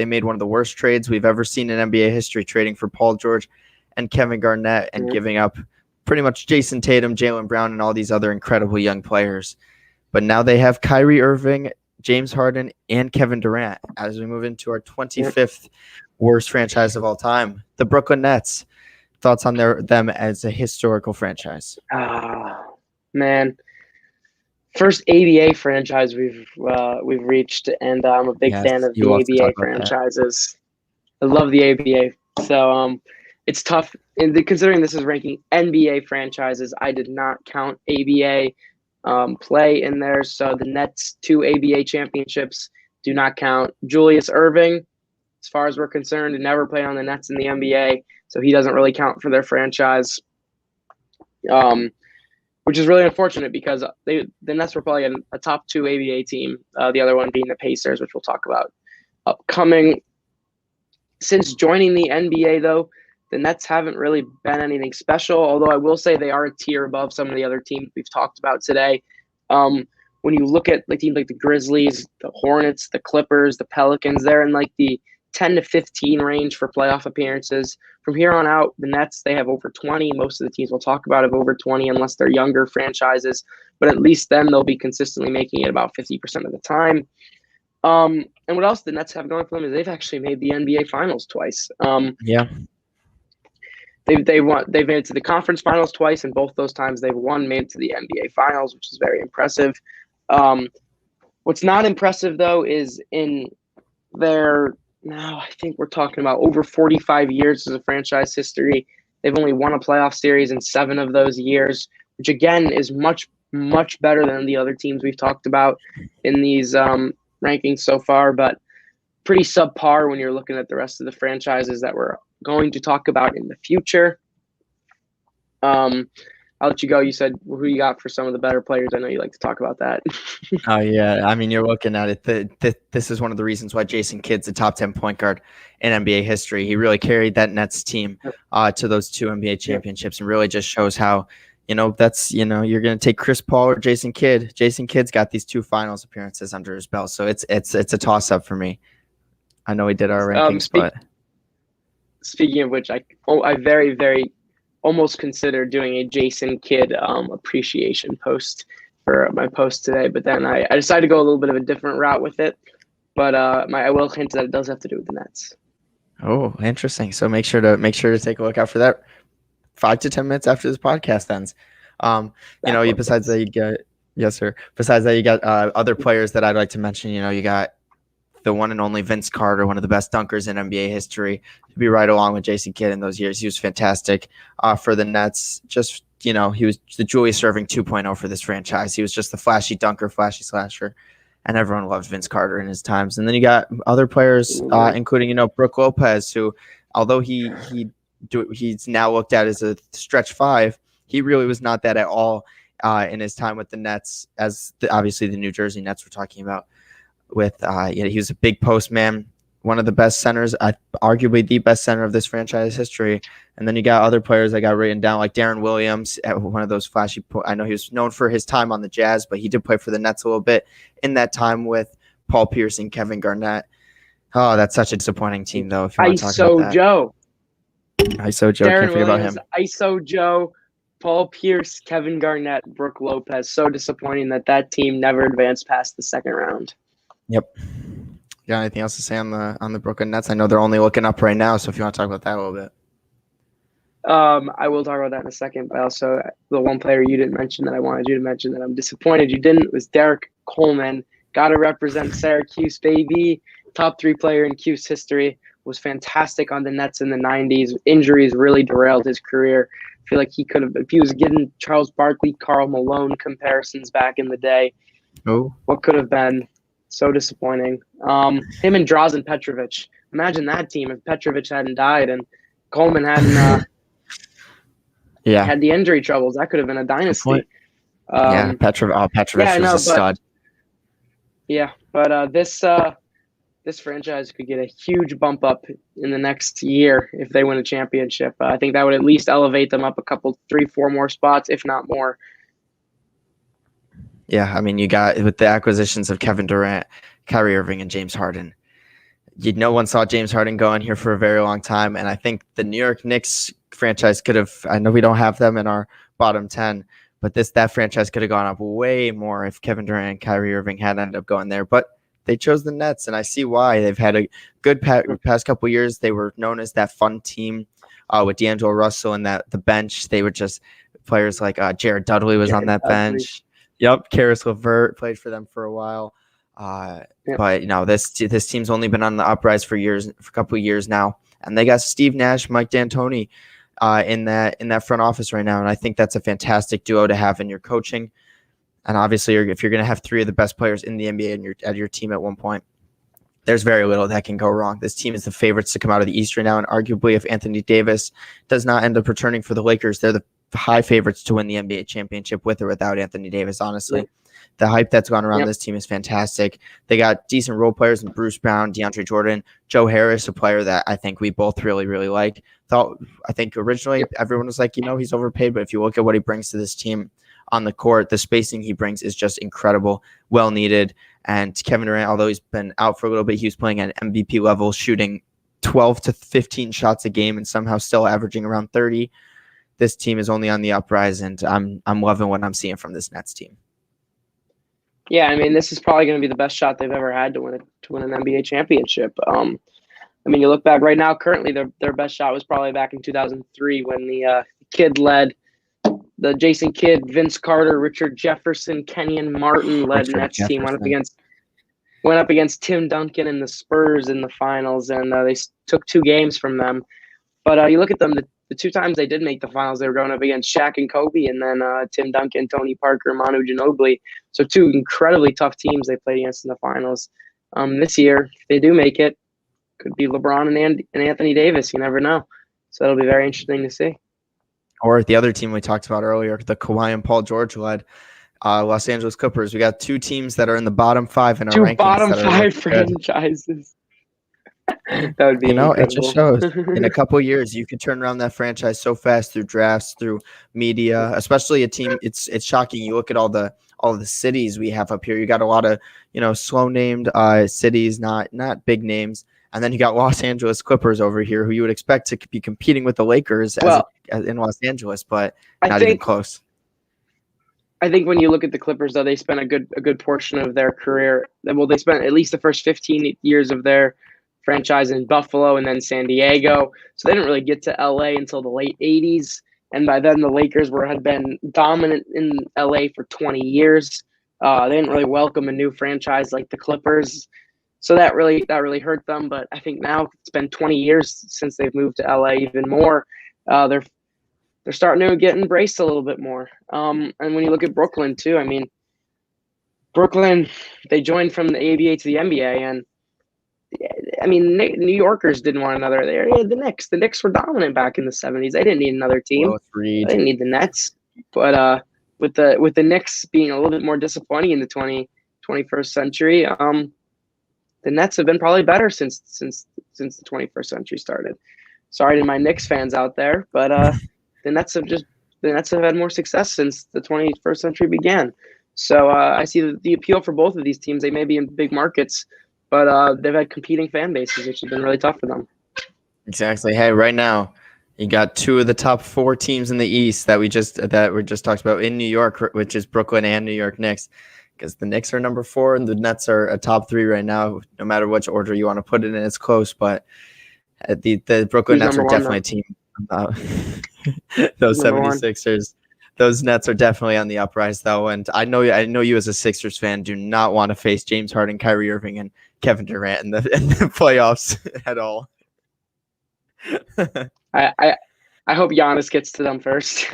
Speaker 1: made one of the worst trades we've ever seen in NBA history, trading for Paul George and Kevin Garnett and giving up pretty much Jason Tatum, Jaylen Brown, and all these other incredible young players. But now they have Kyrie Irving, James Harden, and Kevin Durant as we move into our 25th worst franchise of all time, the Brooklyn Nets. Thoughts on them as a historical franchise?
Speaker 2: Man, first ABA franchise we've reached, and I'm a big fan of the ABA franchises. I love the ABA, so it's tough. Considering this is ranking NBA franchises, I did not count ABA play in there, so the Nets 2 ABA championships do not count. Julius Erving, as far as we're concerned, never played on the Nets in the NBA, so he doesn't really count for their franchise, which is really unfortunate because the Nets were probably a top 2 ABA team, the other one being the Pacers, which we'll talk about upcoming. Since joining the NBA, though, the Nets haven't really been anything special, although I will say they are a tier above some of the other teams we've talked about today. When you look at teams like the Grizzlies, the Hornets, the Clippers, the Pelicans, they're in the 10 to 15 range for playoff appearances. From here on out, the Nets, they have over 20. Most of the teams we'll talk about have over 20 unless they're younger franchises. But at least then they'll be consistently making it about 50% of the time. And what else the Nets have going for them is they've actually made the NBA Finals twice. They've made it to the conference finals twice, and both those times they've made it to the NBA Finals, which is very impressive. What's not impressive, though, is in now I think we're talking about over 45 years as a franchise history. They've only won a playoff series in 7 of those years, which again is much, much better than the other teams we've talked about in these rankings so far, but pretty subpar when you're looking at the rest of the franchises that we're going to talk about in the future. I'll let you go. You said who you got for some of the better players. I know you like to talk about that.
Speaker 1: Oh, yeah. I mean, you're looking at it. This is one of the reasons why Jason Kidd's a top 10 point guard in NBA history. He really carried that Nets team to those 2 NBA championships and really just shows how, that's, you're going to take Chris Paul or Jason Kidd. Jason Kidd's got these 2 finals appearances under his belt. So it's a toss up for me. I know we did our rankings, but
Speaker 2: speaking of which, I very, very almost considered doing a Jason Kidd appreciation post for my post today, but then I decided to go a little bit of a different route with it. But I will hint that it does have to do with the Nets.
Speaker 1: Oh, interesting. So make sure to take a look out for that 5 to 10 minutes after this podcast ends. Besides that, you got yes, sir. Besides that, you got other players that I'd like to mention. You got the one and only Vince Carter, one of the best dunkers in NBA history, to be right along with Jason Kidd in those years. He was fantastic for the Nets. Just, he was the Julius Erving 2.0 for this franchise. He was just the flashy dunker, flashy slasher, and everyone loved Vince Carter in his times. And then you got other players, including, Brook Lopez, who, although he's now looked at as a stretch 5, he really was not that at all in his time with the Nets, as obviously the New Jersey Nets we're talking about. He was a big post man, one of the best centers, arguably the best center of this franchise history. And then you got other players that got written down, like Darren Williams, one of those flashy. I know he was known for his time on the Jazz, but he did play for the Nets a little bit in that time with Paul Pierce and Kevin Garnett. Oh, that's such a disappointing team, though, if you want to talk about
Speaker 2: ISO
Speaker 1: that.
Speaker 2: Joe.
Speaker 1: ISO Joe,
Speaker 2: Darren
Speaker 1: can't forget about
Speaker 2: Williams,
Speaker 1: him.
Speaker 2: ISO Joe, Paul Pierce, Kevin Garnett, Brooke Lopez. So disappointing that team never advanced past the second round.
Speaker 1: Yep. You got anything else to say on the Brooklyn Nets? I know they're only looking up right now, so if you want to talk about that a little bit.
Speaker 2: I will talk about that in a second, but also the one player you didn't mention that I wanted you to mention that I'm disappointed you didn't was Derek Coleman. Got to represent Syracuse, baby. Top 3 player in Cuse history. Was fantastic on the Nets in the 90s. Injuries really derailed his career. I feel like he could have, if he was getting Charles Barkley, Karl Malone comparisons back in the day, what could have been. So disappointing. Him and Drazen Petrovic. Imagine that team if Petrovic hadn't died and Coleman hadn't had the injury troubles. That could have been a dynasty.
Speaker 1: Petrovic was a stud.
Speaker 2: Yeah, but this franchise could get a huge bump up in the next year if they win a championship. I think that would at least elevate them up a couple, 3-4 more spots, if not more.
Speaker 1: Yeah, I mean, you got with the acquisitions of Kevin Durant, Kyrie Irving, and James Harden. No one saw James Harden go on here for a very long time, and I think the New York Knicks franchise could have. I know we don't have them in our bottom 10, but that franchise could have gone up way more if Kevin Durant and Kyrie Irving had ended up going there. But they chose the Nets, and I see why. They've had a good past couple of years. They were known as that fun team with D'Angelo Russell and the bench. They were just players like Jared Dudley was on that bench. Yep, Karis LeVert played for them for a while. But this team's only been on the uprise for a couple of years now, and they got Steve Nash, Mike D'Antoni in that front office right now, and I think that's a fantastic duo to have in your coaching. And obviously, if you're going to have 3 of the best players in the NBA at your team at one point, there's very little that can go wrong. This team is the favorites to come out of the East right now, and arguably, if Anthony Davis does not end up returning for the Lakers, they're the high favorites to win the NBA championship with or without Anthony Davis, honestly. The hype that's gone around this team is fantastic. They got decent role players in Bruce Brown, DeAndre Jordan, Joe Harris, a player that I think we both really, really like. I think originally everyone was like, he's overpaid, but if you look at what he brings to this team on the court, the spacing he brings is just incredible, well needed. And Kevin Durant, although he's been out for a little bit, he was playing at MVP level, shooting 12 to 15 shots a game and somehow still averaging around 30. This team is only on the uprise, and I'm loving what I'm seeing from this Nets team.
Speaker 2: Yeah, I mean, this is probably going to be the best shot they've ever had to win an NBA championship. I mean, you look back right now, currently their best shot was probably back in 2003 when the Kid led the Jason Kidd, Vince Carter, Richard Jefferson, Kenyon Martin led Nets team went up against Tim Duncan and the Spurs in the finals, and they took 2 games from them. But you look at them, the 2 times they did make the finals, they were going up against Shaq and Kobe, and then Tim Duncan, Tony Parker, Manu Ginobili. So 2 incredibly tough teams they played against in the finals. This year, if they do make it, could be LeBron and Anthony Davis. You never know. So it'll be very interesting to see.
Speaker 1: Or the other team we talked about earlier, the Kawhi and Paul George led Los Angeles Clippers. We got 2 teams that are in the bottom 5 in our rankings. 2
Speaker 2: bottom 5 franchises. That would be incredible.
Speaker 1: It just shows in a couple of years you could turn around that franchise so fast through drafts, through media, especially a team. It's shocking. You look at all the cities we have up here. You got a lot of slow named cities, not big names, and then you got Los Angeles Clippers over here, who you would expect to be competing with the Lakers in Los Angeles, but not even close.
Speaker 2: I think when you look at the Clippers, though, they spent a good portion of their career. Well, they spent at least the first 15 years of their franchise in Buffalo and then San Diego. So they didn't really get to LA until the late 80s. And by then the Lakers had been dominant in LA for 20 years. They didn't really welcome a new franchise like the Clippers. So that really hurt them. But I think now it's been 20 years since they've moved to LA even more. They're starting to get embraced a little bit more. And when you look at Brooklyn too, I mean, Brooklyn, they joined from the ABA to the NBA, and I mean, New Yorkers didn't want another. They had the Knicks. The Knicks were dominant back in the 70s. They didn't need another team. They didn't need the Nets. But with the Knicks being a little bit more disappointing in the 21st century, the Nets have been probably better since the 21st century started. Sorry to my Knicks fans out there, but the Nets have had more success since the 21st century began. So I see the appeal for both of these teams. They may be in big markets, but they've had competing fan bases, which has been really tough for them.
Speaker 1: Exactly. Hey, right now, you got two of the top four teams in the East that we just talked about in New York, which is Brooklyn and New York Knicks. Because the Knicks are number 4 and the Nets are a top 3 right now. No matter which order you want to put it in, it's close. But the Brooklyn
Speaker 2: Who's
Speaker 1: Nets are
Speaker 2: number one,
Speaker 1: definitely a team. Those
Speaker 2: Who's number one?
Speaker 1: 76ers, those Nets are definitely on the uprise, though. And I know you as a Sixers fan do not want to face James Harden, Kyrie Irving, and Kevin Durant in the playoffs at all.
Speaker 2: I hope Giannis gets to them first.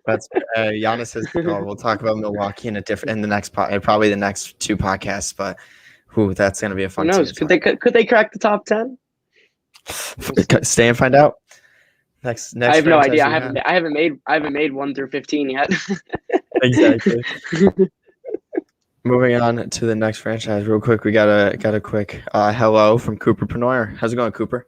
Speaker 1: That's Giannis is. Oh, we'll talk about Milwaukee in the next probably the next 2 podcasts. But that's going to be a fun.
Speaker 2: Who knows? Could they crack the top 10?
Speaker 1: Stay and find out. Next.
Speaker 2: I have no idea. I haven't made 1 through 15 yet.
Speaker 1: Exactly. Moving on to the next franchise, real quick. We got a quick hello from Cooper Penoyer. How's it going, Cooper?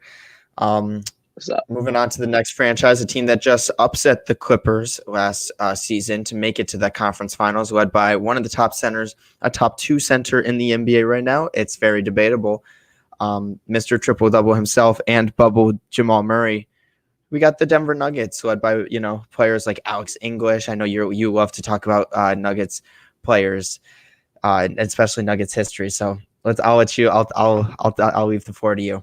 Speaker 2: What's up?
Speaker 1: Moving on to the next franchise, a team that just upset the Clippers last season to make it to the conference finals, led by one of the top centers, a top 2 center in the NBA right now. It's very debatable. Mr. Triple-Double himself and Bubble Jamal Murray. We got the Denver Nuggets, led by players like Alex English. I know you love to talk about Nuggets players, especially Nuggets history. So I'll let you. I'll leave the floor to you.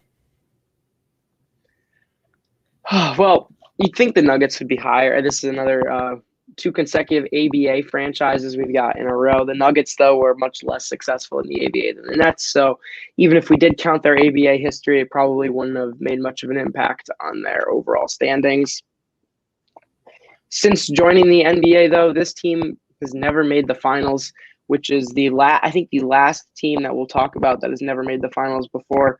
Speaker 2: Well, you'd think the Nuggets would be higher. This is another 2 consecutive ABA franchises we've got in a row. The Nuggets, though, were much less successful in the ABA than the Nets. So even if we did count their ABA history, it probably wouldn't have made much of an impact on their overall standings. Since joining the NBA, though, this team has never made the finals, which is the last team that we'll talk about that has never made the finals before.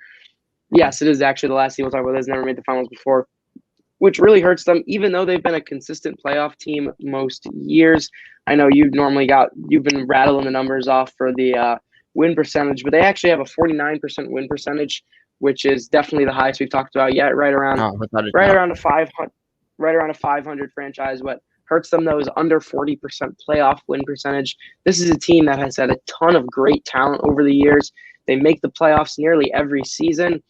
Speaker 2: Yes, it is actually the last team we'll talk about that has never made the finals before, which really hurts them, even though they've been a consistent playoff team most years. I know you've been rattling the numbers off for the win percentage, but they actually have a 49% win percentage, which is definitely the highest we've talked about yet, right around a 500 franchise. What hurts them, though, is under 40% playoff win percentage. This is a team that has had a ton of great talent over the years. They make the playoffs nearly every season,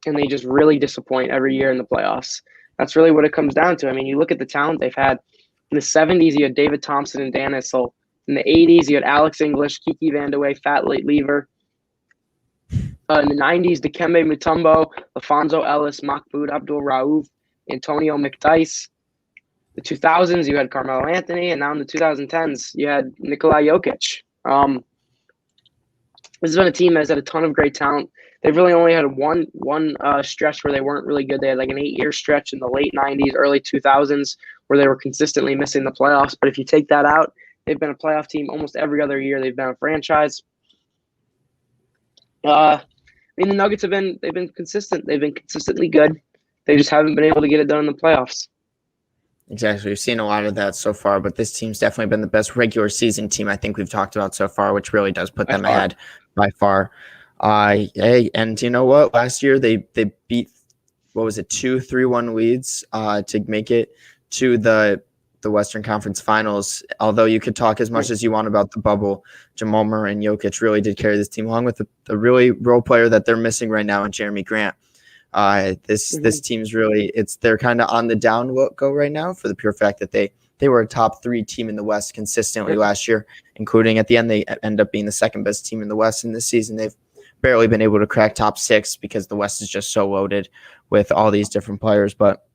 Speaker 2: and they just really disappoint every year in the playoffs. That's really what it comes down to. I mean, you look at the talent they've had. In the 70s, you had David Thompson and Dan Issel. In the 80s, you had Alex English, Kiki Vandeweghe, Fat Late Lever. In the 90s, Dikembe Mutombo, Alfonso Ellis, Mahmoud Abdul-Rauf, Antonio McDyess. The 2000s, you had Carmelo Anthony, and now in the 2010s, you had Nikola Jokic. This has been a team that has had a ton of great talent. They've really only had one stretch where they weren't really good. They had like an 8-year stretch in the late 90s, early 2000s where they were consistently missing the playoffs. But if you take that out, they've been a playoff team almost every other year. They've been a franchise. The Nuggets they've been consistent. They've been consistently good. They just haven't been able to get it done in the playoffs.
Speaker 1: Exactly. We've seen a lot of that so far, but this team's definitely been the best regular season team I think we've talked about so far, which really does put them ahead by far. And you know what? Last year they beat 2 3-1 leads to make it to the Western Conference Finals. Although you could talk as much as you want about the bubble, Jamal Murray and Jokic really did carry this team, along with the really role player that they're missing right now in Jeremy Grant. This team's really they're kind of on the down go right now for the pure fact that they were a top 3 team in the West consistently last year, including at the end they end up being the second best team in the West. In this season, they've barely been able to crack top 6 because the West is just so loaded with all these different players. But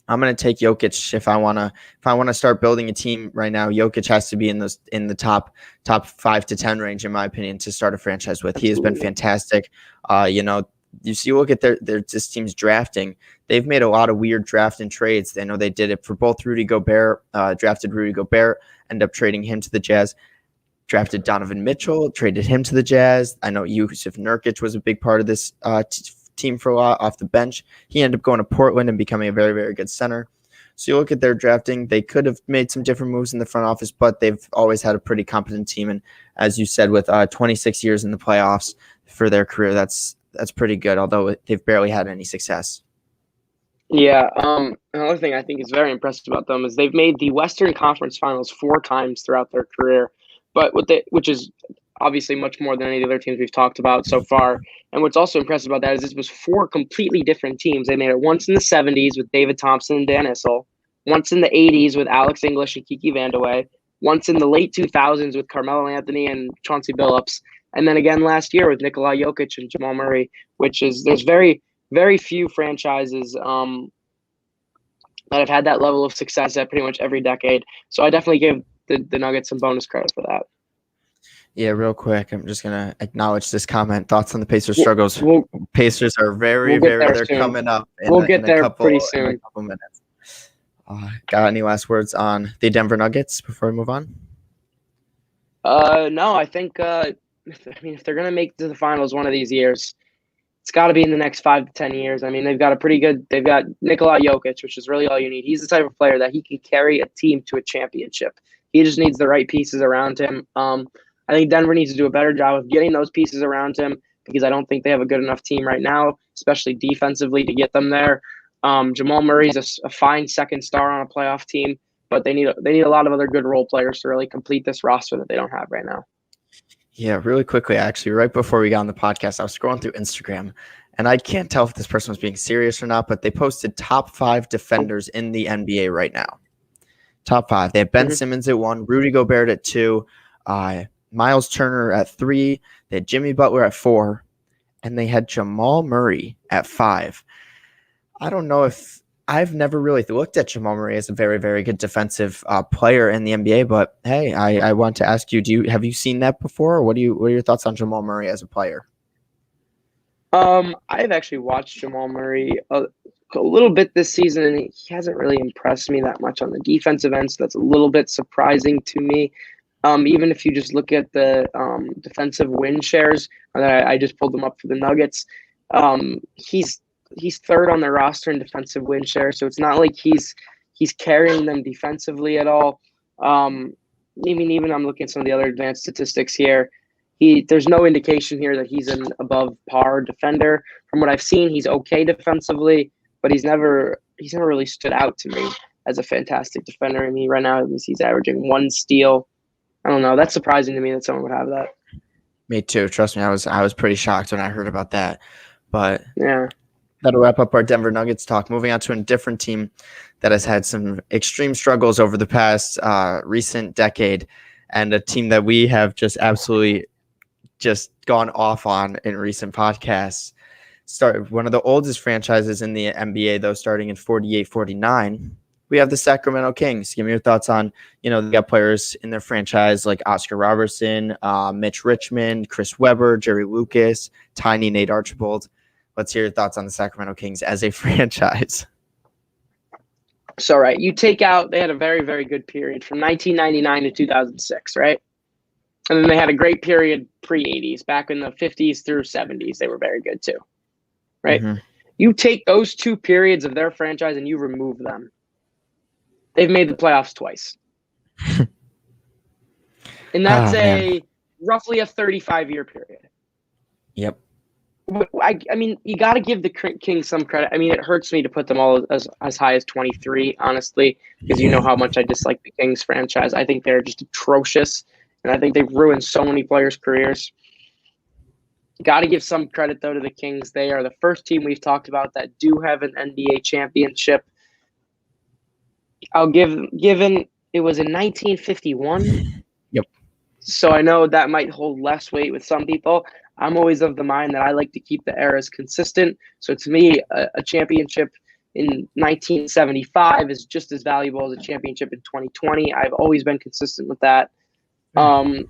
Speaker 1: I'm going to take Jokic if I want to start building a team right now. Jokic has to be in the top 5 to 10 range, in my opinion, to start a franchise with. He has been fantastic. You look at this team's drafting. They've made a lot of weird draft and trades. I know they did it for both Rudy Gobert, drafted Rudy Gobert, ended up trading him to the Jazz, drafted Donovan Mitchell, traded him to the Jazz. I know Yusuf Nurkic was a big part of this team for a lot off the bench. He ended up going to Portland and becoming a very, very good center. So you look at their drafting, they could have made some different moves in the front office, but they've always had a pretty competent team. And as you said, with 26 years in the playoffs for their career, that's pretty good, although they've barely had any success.
Speaker 2: Yeah. Another thing I think is very impressive about them is they've made the Western Conference Finals 4 times throughout their career, but which is obviously much more than any of the other teams we've talked about so far. And what's also impressive about that is this was 4 completely different teams. They made it once in the 70s with David Thompson and Dan Issel, once in the 80s with Alex English and Kiki Vandeweghe, once in the late 2000s with Carmelo Anthony and Chauncey Billups, and then again last year with Nikola Jokic and Jamal Murray, there's very, very few franchises that have had that level of success at pretty much every decade. So I definitely give the Nuggets some bonus credit for that.
Speaker 1: Yeah, real quick, I'm just going to acknowledge this comment. Thoughts on the Pacers' struggles? Pacers are they're
Speaker 2: soon.
Speaker 1: coming up
Speaker 2: We'll get there pretty soon.
Speaker 1: In a couple minutes. Got any last words on the Denver Nuggets before we move on?
Speaker 2: No, I think, if they're going to make it to the finals one of these years, it's got to be in the next 5 to 10 years. I mean, they've got Nikola Jokic, which is really all you need. He's the type of player that he can carry a team to a championship. He just needs the right pieces around him. I think Denver needs to do a better job of getting those pieces around him because I don't think they have a good enough team right now, especially defensively, to get them there. Jamal Murray's a fine second star on a playoff team, but they need a lot of other good role players to really complete this roster that they don't have right now.
Speaker 1: Yeah, really quickly, actually, right before we got on the podcast, I was scrolling through Instagram, and I can't tell if this person was being serious or not, but they posted top 5 defenders in the NBA right now. Top 5. They have Ben Simmons at 1, Rudy Gobert at 2, Miles Turner at 3, they had Jimmy Butler at 4, and they had Jamal Murray at 5. I don't know if I've never really looked at Jamal Murray as a very, very good defensive player in the NBA, but hey, I want to ask you, have you seen that before? Or what are your thoughts on Jamal Murray as a player?
Speaker 2: I've actually watched Jamal Murray a little bit this season, and he hasn't really impressed me that much on the defensive end, so that's a little bit surprising to me. Even if you just look at the defensive win shares, I just pulled them up for the Nuggets. He's third on their roster in defensive win share, so it's not like he's carrying them defensively at all. Even I'm looking at some of the other advanced statistics here. There's no indication here that he's an above par defender. From what I've seen, he's okay defensively, but he's never really stood out to me as a fantastic defender. I mean, right now he's averaging 1 steal. I don't know. That's surprising to me that someone would have that.
Speaker 1: Me too. Trust me, I was pretty shocked when I heard about that. But
Speaker 2: yeah,
Speaker 1: that'll wrap up our Denver Nuggets talk. Moving on to a different team that has had some extreme struggles over the past recent decade, and a team that we have just absolutely just gone off on in recent podcasts. One of the oldest franchises in the NBA, though, starting in 48-49. We have the Sacramento Kings. Give me your thoughts on, they got players in their franchise like Oscar Robertson, Mitch Richmond, Chris Webber, Jerry Lucas, Tiny Nate Archibald. Let's hear your thoughts on the Sacramento Kings as a franchise.
Speaker 2: So, right, you take out, they had a very, very good period from 1999 to 2006, right? And then they had a great period pre-80s, back in the 50s through 70s. They were very good too, right? Mm-hmm. You take those 2 periods of their franchise and you remove them. They've made the playoffs twice. And that's roughly a 35-year period.
Speaker 1: Yep.
Speaker 2: I mean, you got to give the Kings some credit. I mean, it hurts me to put them all as high as 23, honestly, because you know how much I dislike the Kings franchise. I think they're just atrocious, and I think they've ruined so many players' careers. Got to give some credit, though, to the Kings. They are the first team we've talked about that do have an NBA championship. Given it was in 1951.
Speaker 1: Yep.
Speaker 2: So I know that might hold less weight with some people. I'm always of the mind that I like to keep the eras consistent. So to me, a championship in 1975 is just as valuable as a championship in 2020. I've always been consistent with that.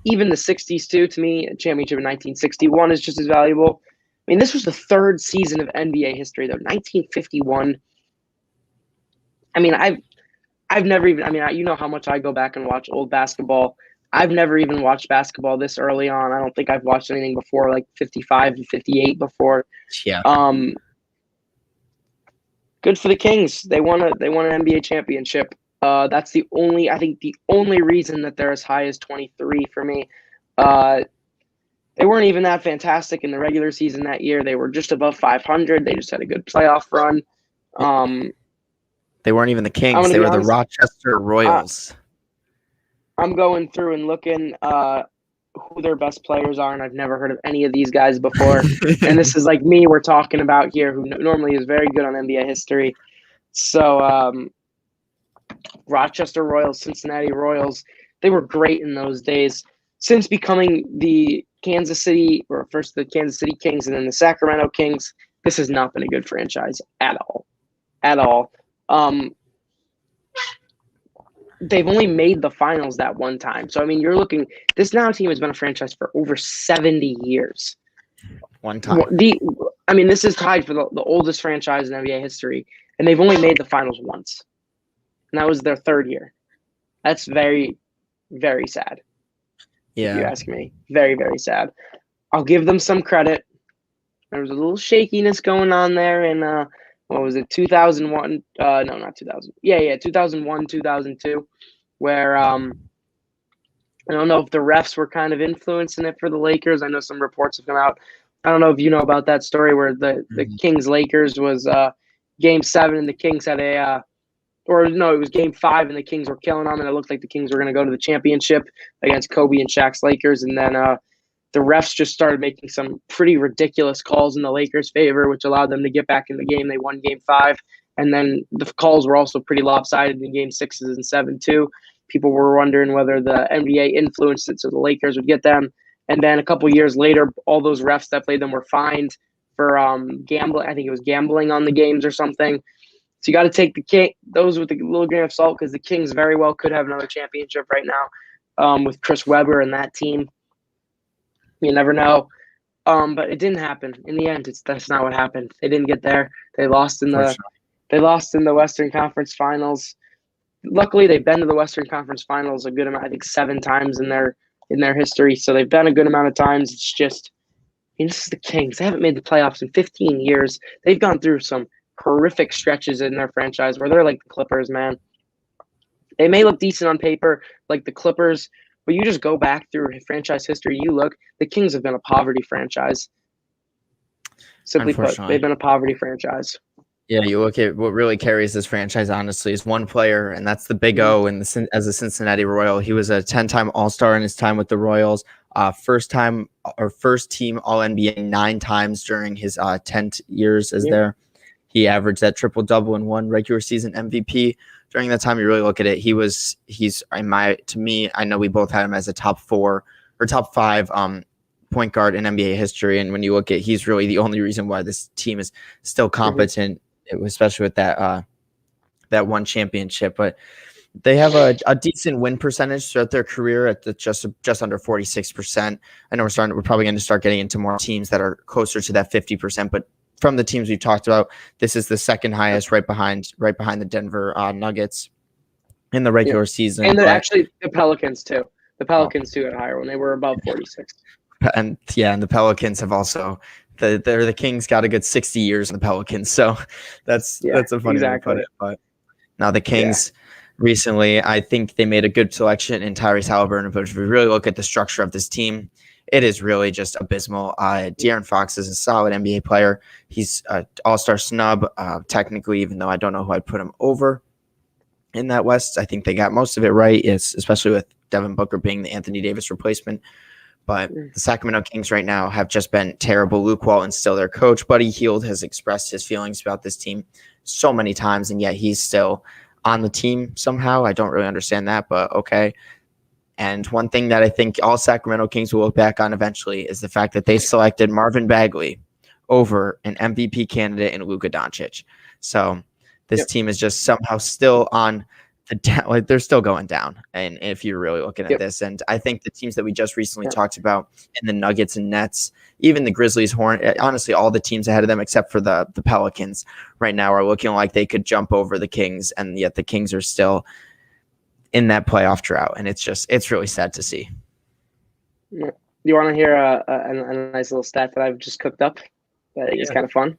Speaker 2: Even the 60s too, to me, a championship in 1961 is just as valuable. I mean, this was the 3rd season of NBA history, though. 1951. I mean, I've never even, you know how much I go back and watch old basketball. I've never even watched basketball this early on. I don't think I've watched anything before like 55 and 58 before.
Speaker 1: Yeah.
Speaker 2: Good for the Kings. They won an NBA championship. That's the only reason that they're as high as 23 for me. They weren't even that fantastic in the regular season that year. They were just above 500. They just had a good playoff run.
Speaker 1: They weren't even the Kings. They were the Rochester Royals.
Speaker 2: I'm going through and looking who their best players are, and I've never heard of any of these guys before. And this is like me we're talking about here, who normally is very good on NBA history. So Rochester Royals, Cincinnati Royals, they were great in those days. Since becoming the Kansas City, or first the Kansas City Kings and then the Sacramento Kings, this has not been a good franchise at all. At all. They've only made the finals that one time. So, I mean, you're looking – this now team has been a franchise for over 70 years.
Speaker 1: One time.
Speaker 2: This is tied for the oldest franchise in NBA history, and they've only made the finals once. And that was their third year. That's very, very sad.
Speaker 1: Yeah.
Speaker 2: If you ask me. Very, very sad. I'll give them some credit. There was a little shakiness going on there in what was it, 2001? No, not 2000. Yeah, 2001, 2002, where I don't know if the refs were kind of influencing it for the Lakers. I know some reports have come out. I don't know if you know about that story where the Kings-Lakers was Game 7 and the Kings had it was Game 5 and the Kings were killing them, and it looked like the Kings were going to go to the championship against Kobe and Shaq's Lakers, and then the refs just started making some pretty ridiculous calls in the Lakers' favor, which allowed them to get back in the game. They won Game 5, and then the calls were also pretty lopsided in Game 6s and 7 too. People were wondering whether the NBA influenced it so the Lakers would get them. And then a couple years later, all those refs that played them were fined for gambling. I think it was gambling on the games or something. So you got to take those with a little grain of salt, because the Kings very well could have another championship right now with Chris Webber and that team. You never know. But it didn't happen. In the end, that's not what happened. They didn't get there. They lost in the Western Conference Finals. Luckily, they've been to the Western Conference Finals a good amount, I think 7 times in their history. So they've been a good amount of times. It's just, this is the Kings. They haven't made the playoffs in 15 years. They've gone through some horrific stretches in their franchise where they're like the Clippers, man. They may look decent on paper, like the Clippers, but you just go back through franchise history, you look, the Kings have been a poverty franchise. Simply put, they've been a poverty franchise.
Speaker 1: Yeah, you look at what really carries this franchise, honestly, is one player, and that's the Big O as a Cincinnati Royal. He was a 10-time All-Star in his time with the Royals, first team All-NBA 9 times during his 10 years as there. He averaged that triple-double and won regular season MVP. During that time, you really look at it, to me, I know we both had him as a top 4 or top 5 point guard in NBA history. And when you look at, he's really the only reason why this team is still competent, especially with that one championship. But they have a decent win percentage throughout their career at just under 46%. I know we're probably going to start getting into more teams that are closer to that 50%, but from the teams we've talked about, this is the second highest, right behind the Denver Nuggets in the regular season.
Speaker 2: And actually the Pelicans too. The Pelicans too had higher when they were above 46.
Speaker 1: And the Pelicans have also the Kings got a good 60 years in the Pelicans, so that's a funny way to put it. But now the Kings recently, I think they made a good selection in Tyrese Halliburton. But if we really look at the structure of this team, it is really just abysmal. De'Aaron Fox is a solid NBA player. He's an all-star snub, technically, even though I don't know who I'd put him over in that West. I think they got most of it right, especially with Devin Booker being the Anthony Davis replacement. But the Sacramento Kings right now have just been terrible. Luke Walton's still their coach. Buddy Hield has expressed his feelings about this team so many times, and yet he's still on the team somehow. I don't really understand that, but okay. And one thing that I think all Sacramento Kings will look back on eventually is the fact that they selected Marvin Bagley over an MVP candidate in Luka Doncic. So this team is just somehow still on the down, like they're still going down. And if you're really looking at this, and I think the teams that we just recently talked about, in the Nuggets and Nets, even the Grizzlies, Hornets, honestly, all the teams ahead of them except for the Pelicans right now are looking like they could jump over the Kings, and yet the Kings are still in that playoff drought, and it's really sad to see.
Speaker 2: Yeah. You want to hear a nice little stat that I've just cooked up? I think it's kind of fun.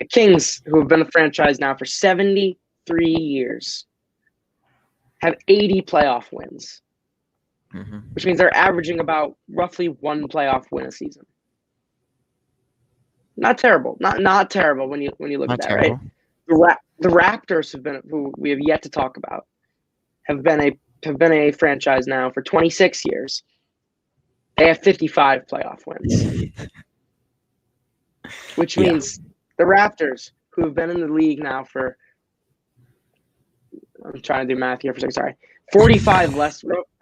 Speaker 2: The Kings, who have been a franchise now for 73 years, have 80 playoff wins, which means they're averaging about roughly 1 playoff win a season. Not terrible. Not terrible when you look at that, right? The Raptors have been, who we have yet to talk about, have been a have been a franchise now for 26 years. They have 55 playoff wins, which means the Raptors, who have been in the league now for, I'm trying to do math here for a second, sorry,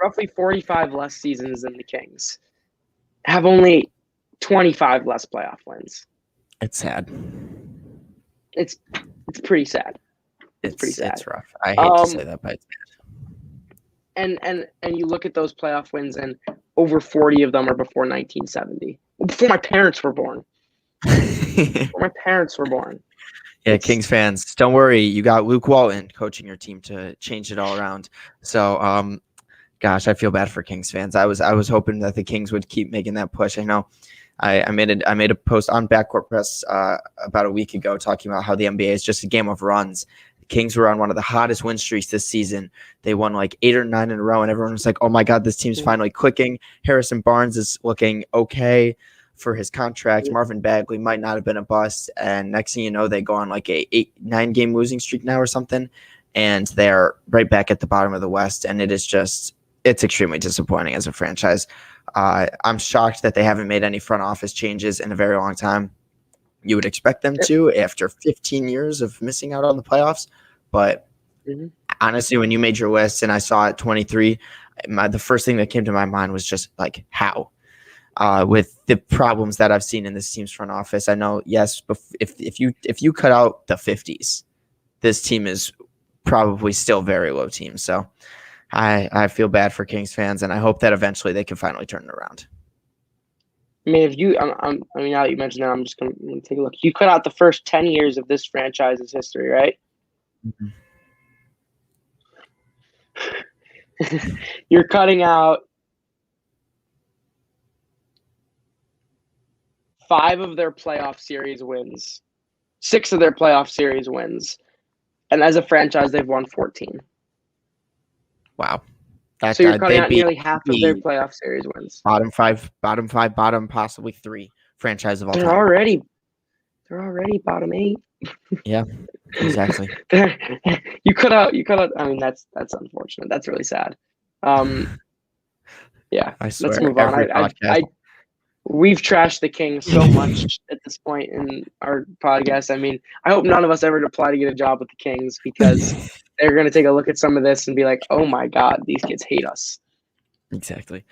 Speaker 2: roughly 45 less seasons than the Kings, have only 25 less playoff wins.
Speaker 1: It's sad.
Speaker 2: It's pretty sad. It's pretty sad.
Speaker 1: It's rough. I hate to say that, but it's
Speaker 2: bad. And you look at those playoff wins, and over 40 of them are before 1970. Before my parents were born. Yeah,
Speaker 1: Kings fans, don't worry. You got Luke Walton coaching your team to change it all around. So, gosh, I feel bad for Kings fans. I was hoping that the Kings would keep making that push. I know I made a post on Backcourt Press about a week ago talking about how the NBA is just a game of runs. The Kings were on one of the hottest win streaks this season. They won like 8 or 9 in a row, and everyone was like, "Oh my God, this team's finally clicking." Harrison Barnes is looking okay for his contract. Marvin Bagley might not have been a bust, and next thing you know, they go on like a 8-9 game losing streak now or something, and they're right back at the bottom of the West. And it's extremely disappointing as a franchise. I'm shocked that they haven't made any front office changes in a very long time. You would expect them to after 15 years of missing out on the playoffs, but honestly, when you made your list and I saw it 23, the first thing that came to my mind was just like, how? With the problems that I've seen in this team's front office, I know, yes, if you cut out the 50s, this team is probably still very low team. So I feel bad for Kings fans, and I hope that eventually they can finally turn it around.
Speaker 2: I mean, now that you mentioned that, I'm just going to take a look. You cut out the first 10 years of this franchise's history, right? You're cutting out 5 of their playoff series wins, 6 of their playoff series wins, and as a franchise, they've won 14.
Speaker 1: Wow.
Speaker 2: So you're cutting out nearly half of their playoff series wins.
Speaker 1: Bottom five, possibly 3 franchise of all time.
Speaker 2: They're already bottom 8.
Speaker 1: Yeah, exactly.
Speaker 2: You cut out. I mean, that's unfortunate. That's really sad. Yeah.
Speaker 1: I swear,
Speaker 2: let's move on. We've trashed the Kings so much at this point in our podcast. I mean, I hope none of us ever apply to get a job with the Kings, because they're going to take a look at some of this and be like, "Oh my God, these kids hate us."
Speaker 1: Exactly.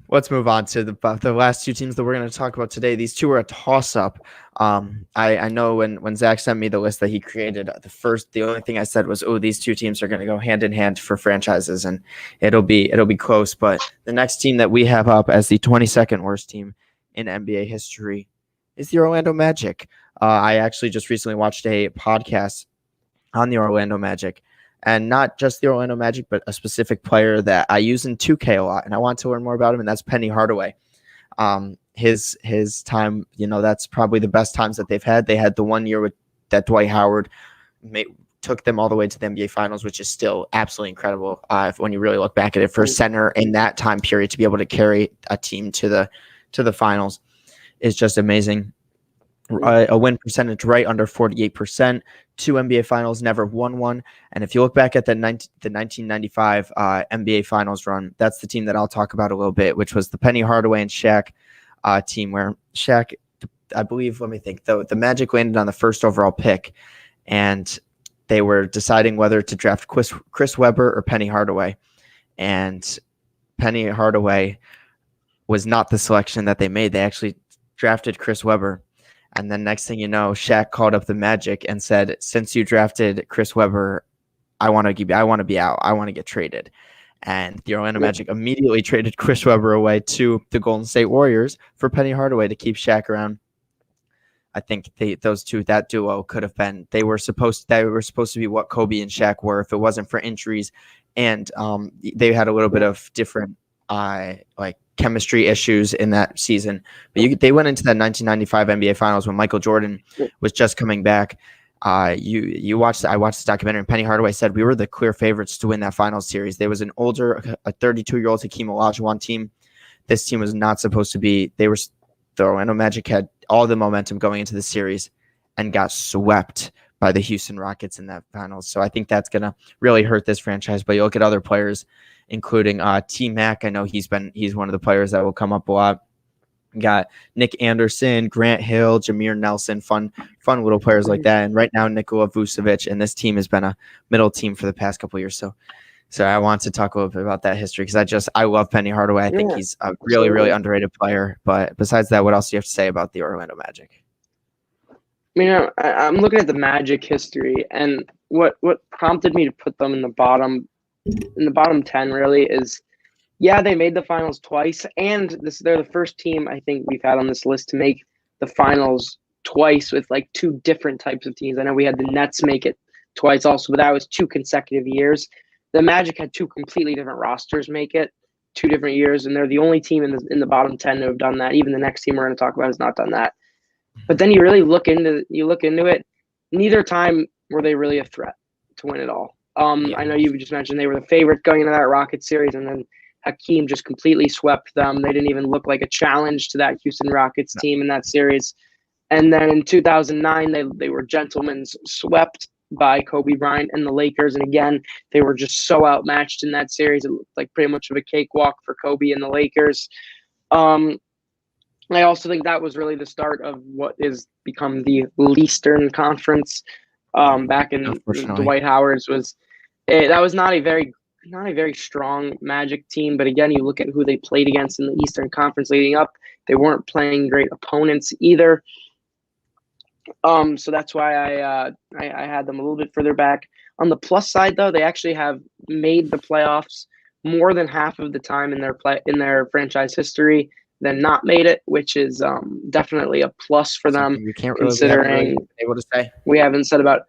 Speaker 1: Let's move on to the last 2 teams that we're going to talk about today. These 2 are a toss-up. I know when Zach sent me the list that he created, the only thing I said was, "Oh, these 2 teams are going to go hand in hand for franchises, and it'll be close." But the next team that we have up as the 22nd worst team in NBA history is the Orlando Magic. I actually just recently watched a podcast on the Orlando Magic, and not just the Orlando Magic, but a specific player that I use in 2K a lot, and I want to learn more about him, and that's Penny Hardaway. His time, that's probably the best times that they've had. They had the 1 year that Dwight Howard took them all the way to the NBA Finals, which is still absolutely incredible when you really look back at it, for a center in that time period to be able to carry a team to the finals is just amazing. A win percentage right under 48%, 2 NBA Finals, never won one. And if you look back at the 1995 NBA Finals run, that's the team that I'll talk about a little bit, which was the Penny Hardaway and Shaq team, where Shaq, I believe, let me think, the Magic landed on the first overall pick, and they were deciding whether to draft Chris Webber or Penny Hardaway. And Penny Hardaway was not the selection that they made. They actually drafted Chris Webber. And then next thing you know, Shaq called up the Magic and said, "Since you drafted Chris Webber, I want to be out. I want to get traded." And the Orlando Magic immediately traded Chris Webber away to the Golden State Warriors for Penny Hardaway to keep Shaq around. I think that duo could have been, they were supposed to be what Kobe and Shaq were if it wasn't for injuries. And they had a little bit of different chemistry issues in that season. But they went into that 1995 NBA Finals when Michael Jordan was just coming back. I watched the documentary, and Penny Hardaway said we were the clear favorites to win that finals series. There was a 32-year-old Hakeem Olajuwon team. This team was not supposed to be. The Orlando Magic had all the momentum going into the series and got swept by the Houston Rockets in that finals. So I think that's going to really hurt this franchise. But you look at other players including T-Mac. I know he's one of the players that will come up a lot. Got Nick Anderson, Grant Hill, Jameer Nelson, fun little players like that. And right now, Nikola Vucevic, and this team has been a middle team for the past couple of years. So I want to talk a little bit about that history because I love Penny Hardaway. I think he's a really, really underrated player. But besides that, what else do you have to say about the Orlando Magic?
Speaker 2: I'm looking at the Magic history, and what prompted me to put them in the bottom 10 really is, yeah, they made the finals twice, and they're the first team I think we've had on this list to make the finals twice with like two different types of teams. I know we had the Nets make it twice also, but that was 2 consecutive years. The Magic had 2 completely different rosters make it 2 different years, and they're the only team in the bottom 10 to have done that. Even the next team we're going to talk about has not done that. But then you really look into it. Neither time were they really a threat to win it all. I know you just mentioned they were the favorite going into that Rockets series, and then Hakeem just completely swept them. They didn't even look like a challenge to that Houston Rockets team in that series. And then in 2009, they were gentlemen swept by Kobe Bryant and the Lakers. And again, they were just so outmatched in that series. It looked like pretty much of a cakewalk for Kobe and the Lakers. I also think that was really the start of what is become the Eastern Conference. Back in Dwight Howard's that was not a very strong Magic team. But again, you look at who they played against in the Eastern Conference leading up; they weren't playing great opponents either. So that's why I had them a little bit further back. On the plus side, though, they actually have made the playoffs more than half of the time in their franchise history than not made it, which is definitely a plus for them.
Speaker 1: You can't
Speaker 2: considering
Speaker 1: really able to say.
Speaker 2: We haven't said about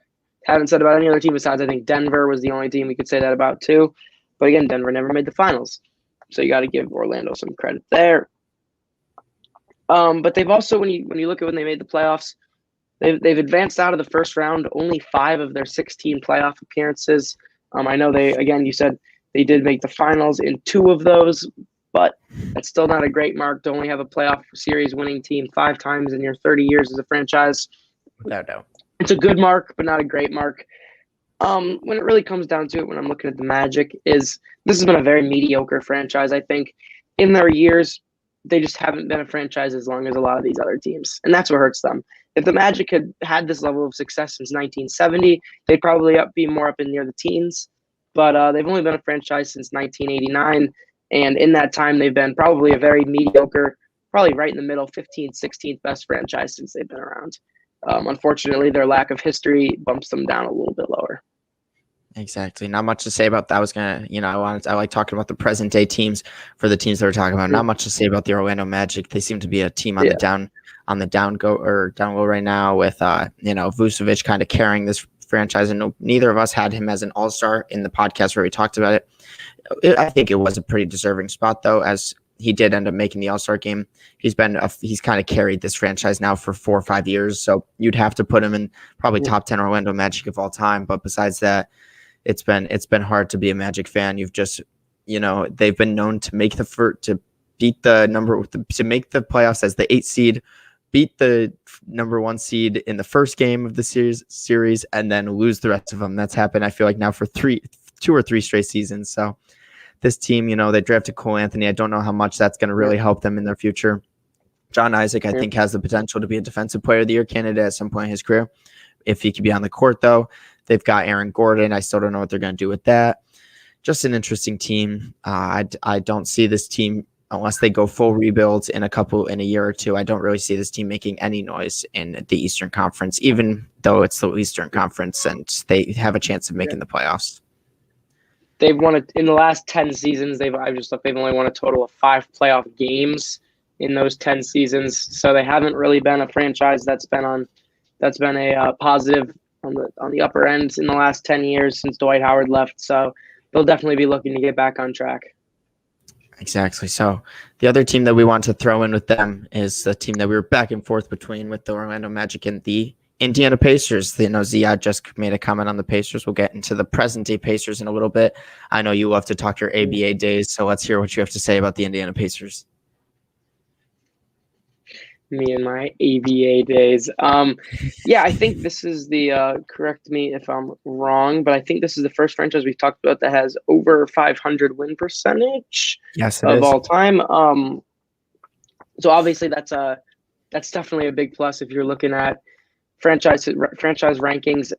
Speaker 2: any other team besides I think Denver was the only team we could say that about too. But again, Denver never made the finals, so you got to give Orlando some credit there. But they've also, when you look at when they made the playoffs, they've advanced out of the first round only 5 of their 16 playoff appearances. I know you said they did make the finals in 2 of those. But that's still not a great mark to only have a playoff series winning team 5 times in your 30 years as a franchise.
Speaker 1: Without doubt.
Speaker 2: It's a good mark, but not a great mark. When it really comes down to it, when I'm looking at the Magic, this has been a very mediocre franchise, I think. In their years, they just haven't been a franchise as long as a lot of these other teams. And that's what hurts them. If the Magic had this level of success since 1970, they'd probably be more up in near the teens. But they've only been a franchise since 1989. And in that time, they've been probably a very mediocre, probably right in the middle, 15th, 16th best franchise since they've been around. Unfortunately, their lack of history bumps them down a little bit lower.
Speaker 1: Exactly. Not much to say about that. I like talking about the present day teams for the teams that we're talking about. Not much to say about the Orlando Magic. They seem to be a team on the down low right now with Vucevic kind of carrying this franchise. And neither of us had him as an all-star in the podcast where we talked about it. I think it was a pretty deserving spot, though, as he did end up making the All-Star game. He's kind of carried this franchise now for 4 or 5 years, so you'd have to put him in probably top 10 Orlando Magic of all time. But besides that, it's been hard to be a Magic fan. You've just, they've been known to make to make the playoffs as the 8th seed, beat the number 1 seed in the first game of the series, and then lose the rest of them. That's happened, I feel like, now for 2 or 3 straight seasons. So this team, they drafted Cole Anthony. I don't know how much that's going to really help them in their future. John Isaac, I think, has the potential to be a Defensive Player of the Year candidate at some point in his career, if he could be on the court, though. They've got Aaron Gordon. I still don't know what they're going to do with that. Just an interesting team. I don't see this team, unless they go full rebuilds in a year or two. I don't really see this team making any noise in the Eastern Conference, even though it's the Eastern Conference and they have a chance of making the playoffs.
Speaker 2: They've won it in the last 10 seasons. They've only won a total of 5 playoff games in those 10 seasons. So they haven't really been a franchise that's been a positive on the upper end in the last 10 years since Dwight Howard left. So they'll definitely be looking to get back on track.
Speaker 1: Exactly. So the other team that we want to throw in with them is the team that we were back and forth between with the Orlando Magic and the Indiana Pacers. Ziad just made a comment on the Pacers. We'll get into the present-day Pacers in a little bit. I know you love to talk your ABA days, so let's hear what you have to say about the Indiana Pacers.
Speaker 2: Me and my ABA days. Yeah, I think this is the correct me if I'm wrong, but I think this is the first franchise we've talked about that has over 500 win percentage
Speaker 1: Yes, it
Speaker 2: of
Speaker 1: is.
Speaker 2: all time. So obviously that's definitely a big plus if you're looking at franchise rankings.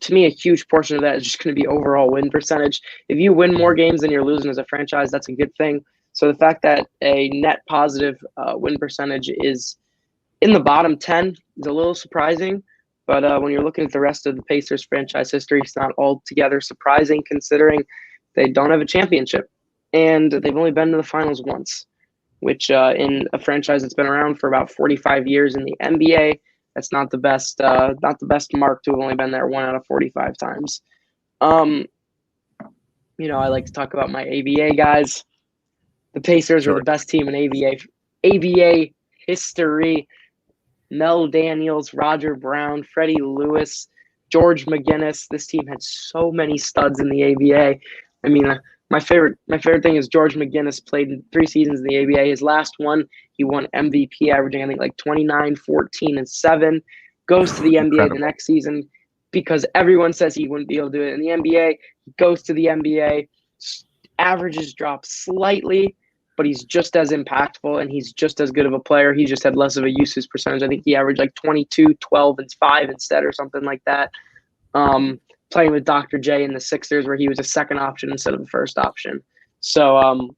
Speaker 2: To me, a huge portion of that is just going to be overall win percentage. If you win more games than you're losing as a franchise, that's a good thing. So the fact that a net positive win percentage is in the bottom 10 is a little surprising. But when you're looking at the rest of the Pacers franchise history, it's not altogether surprising considering they don't have a championship. And they've only been to the finals once, which in a franchise that's been around for about 45 years in the NBA, that's not the best mark to have only been there 1 out of 45 times. I like to talk about my ABA guys. The Pacers were the best team in ABA history. Mel Daniels, Roger Brown, Freddie Lewis, George McGinnis. This team had so many studs in the ABA. I mean, my favorite thing is George McGinnis played in 3 seasons in the ABA. His last one, he won MVP, averaging I think like 29, 14, and 7. Goes to the NBA the next season because everyone says he wouldn't be able to do it in the NBA. He goes to the NBA, averages drop slightly, but he's just as impactful and he's just as good of a player. He just had less of a usage percentage. I think he averaged like 22, 12, and 5 instead or something like that. Playing with Dr. J in the Sixers where he was a second option instead of the first option. So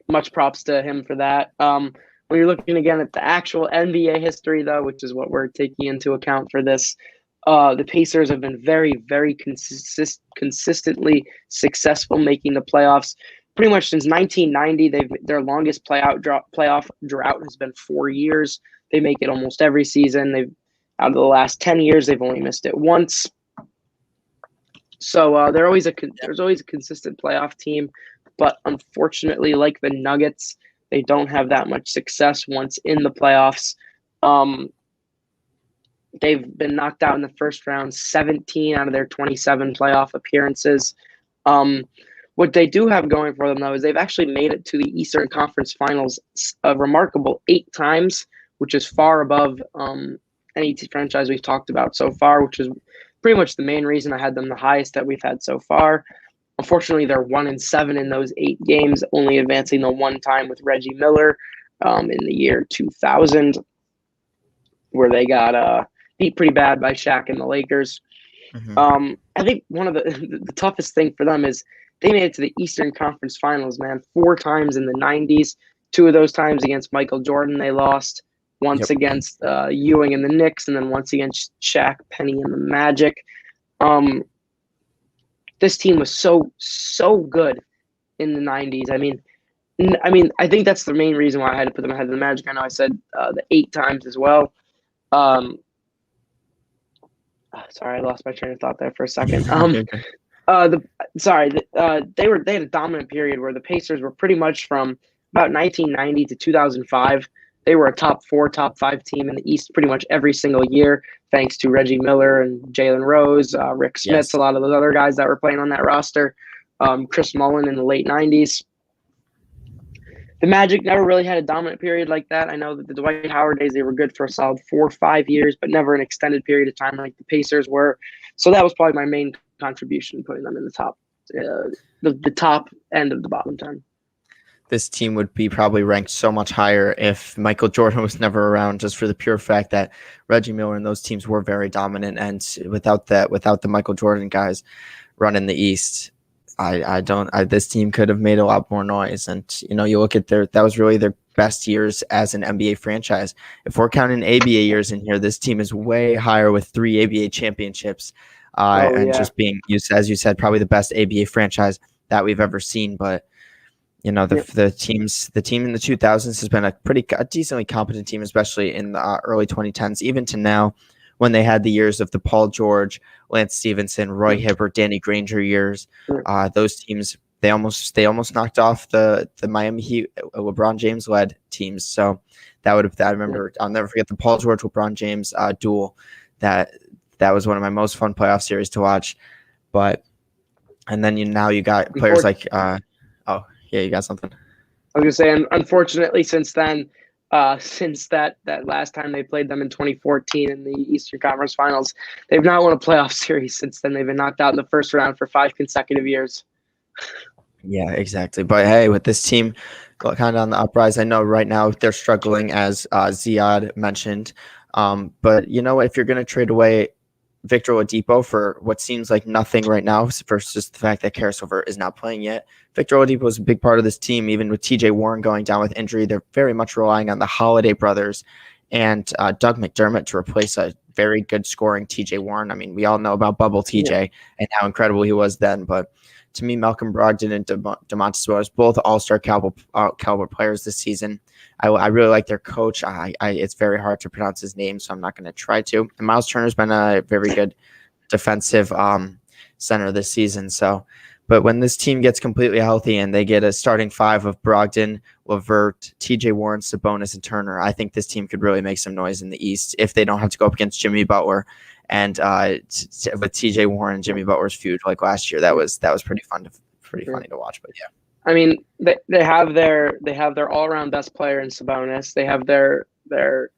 Speaker 2: much props to him for that. When you're looking again at the actual NBA history, though, which is what we're taking into account for this, the Pacers have been very, very consistently successful making the playoffs. Pretty much since 1990, their longest playoff drought has been 4 years. They make it almost every season. Out of the last 10 years, they've only missed it once. So there's always a consistent playoff team, but unfortunately, like the Nuggets, they don't have that much success once in the playoffs. They've been knocked out in the first round 17 out of their 27 playoff appearances. What they do have going for them, though, is they've actually made it to the Eastern Conference Finals a remarkable 8 times, which is far above any franchise we've talked about so far, which is pretty much the main reason I had them the highest that we've had so far. Unfortunately, they're 1-7 in those 8 games, only advancing the one time with Reggie Miller in the year 2000, where they got beat pretty bad by Shaq and the Lakers. Mm-hmm. I think one of the toughest thing for them is they made it to the Eastern Conference Finals, man, 4 times in the 90s. 2 of those times against Michael Jordan, they lost. Once against Ewing and the Knicks, and then once against Shaq, Penny, and the Magic. This team was so good in the 90s. I mean, I think that's the main reason why I had to put them ahead of the Magic. I know I said the 8 times as well. Sorry, I lost my train of thought there for a second. They had a dominant period where the Pacers were pretty much from about 1990 to 2005. They were a top 4, top 5 team in the East pretty much every single year, thanks to Reggie Miller and Jalen Rose, Rick Smits, a lot of those other guys that were playing on that roster, Chris Mullin in the late 90s. The Magic never really had a dominant period like that. I know that the Dwight Howard days, they were good for a solid 4 or 5 years, but never an extended period of time like the Pacers were. So that was probably my main contribution, putting them in the top, the top end of the bottom 10.
Speaker 1: This team would be probably ranked so much higher if Michael Jordan was never around, just for the pure fact that Reggie Miller and those teams were very dominant. And without the Michael Jordan guys running the East, this team could have made a lot more noise. And, you look at that was really their best years as an NBA franchise. If we're counting ABA years in here, this team is way higher with 3 ABA championships. Just being, as you said, probably the best ABA franchise that we've ever seen. But the team in the 2000s has been a decently competent team, especially in the early 2010s, even to now, when they had the years of the Paul George, Lance Stevenson, Roy Hibbert, Danny Granger years. Those teams, they almost knocked off the Miami Heat, LeBron James led teams. So I remember, I'll never forget the Paul George, LeBron James duel. That was one of my most fun playoff series to watch. And then you got players like. Yeah, you got something.
Speaker 2: I was going to say, unfortunately, since then, since that last time they played them in 2014 in the Eastern Conference Finals. They've not won a playoff series since then. They've been knocked out in the first round for 5 consecutive years.
Speaker 1: Yeah, exactly. But hey, with this team kind of on the uprise, I know right now they're struggling, as Ziad mentioned. But if you're going to trade away Victor Oladipo for what seems like nothing right now versus the fact that Karis LeVert is not playing yet, Victor Oladipo is a big part of this team. Even with TJ Warren going down with injury, they're very much relying on the Holiday brothers and Doug McDermott to replace a very good scoring TJ Warren. I mean, we all know about Bubble TJ and how incredible he was then, but to me, Malcolm Brogdon and Domantas Sabonis, both all-star caliber players this season. I really like their coach. It's very hard to pronounce his name, so I'm not going to try to. And Miles Turner's been a very good defensive center this season. But when this team gets completely healthy and they get a starting 5 of Brogdon, LeVert, TJ Warren, Sabonis, and Turner, I think this team could really make some noise in the East if they don't have to go up against Jimmy Butler. And with TJ Warren and Jimmy Butler's feud like last year, that was pretty funny to watch. But yeah,
Speaker 2: I mean, they have their all around best player in Sabonis. They have their near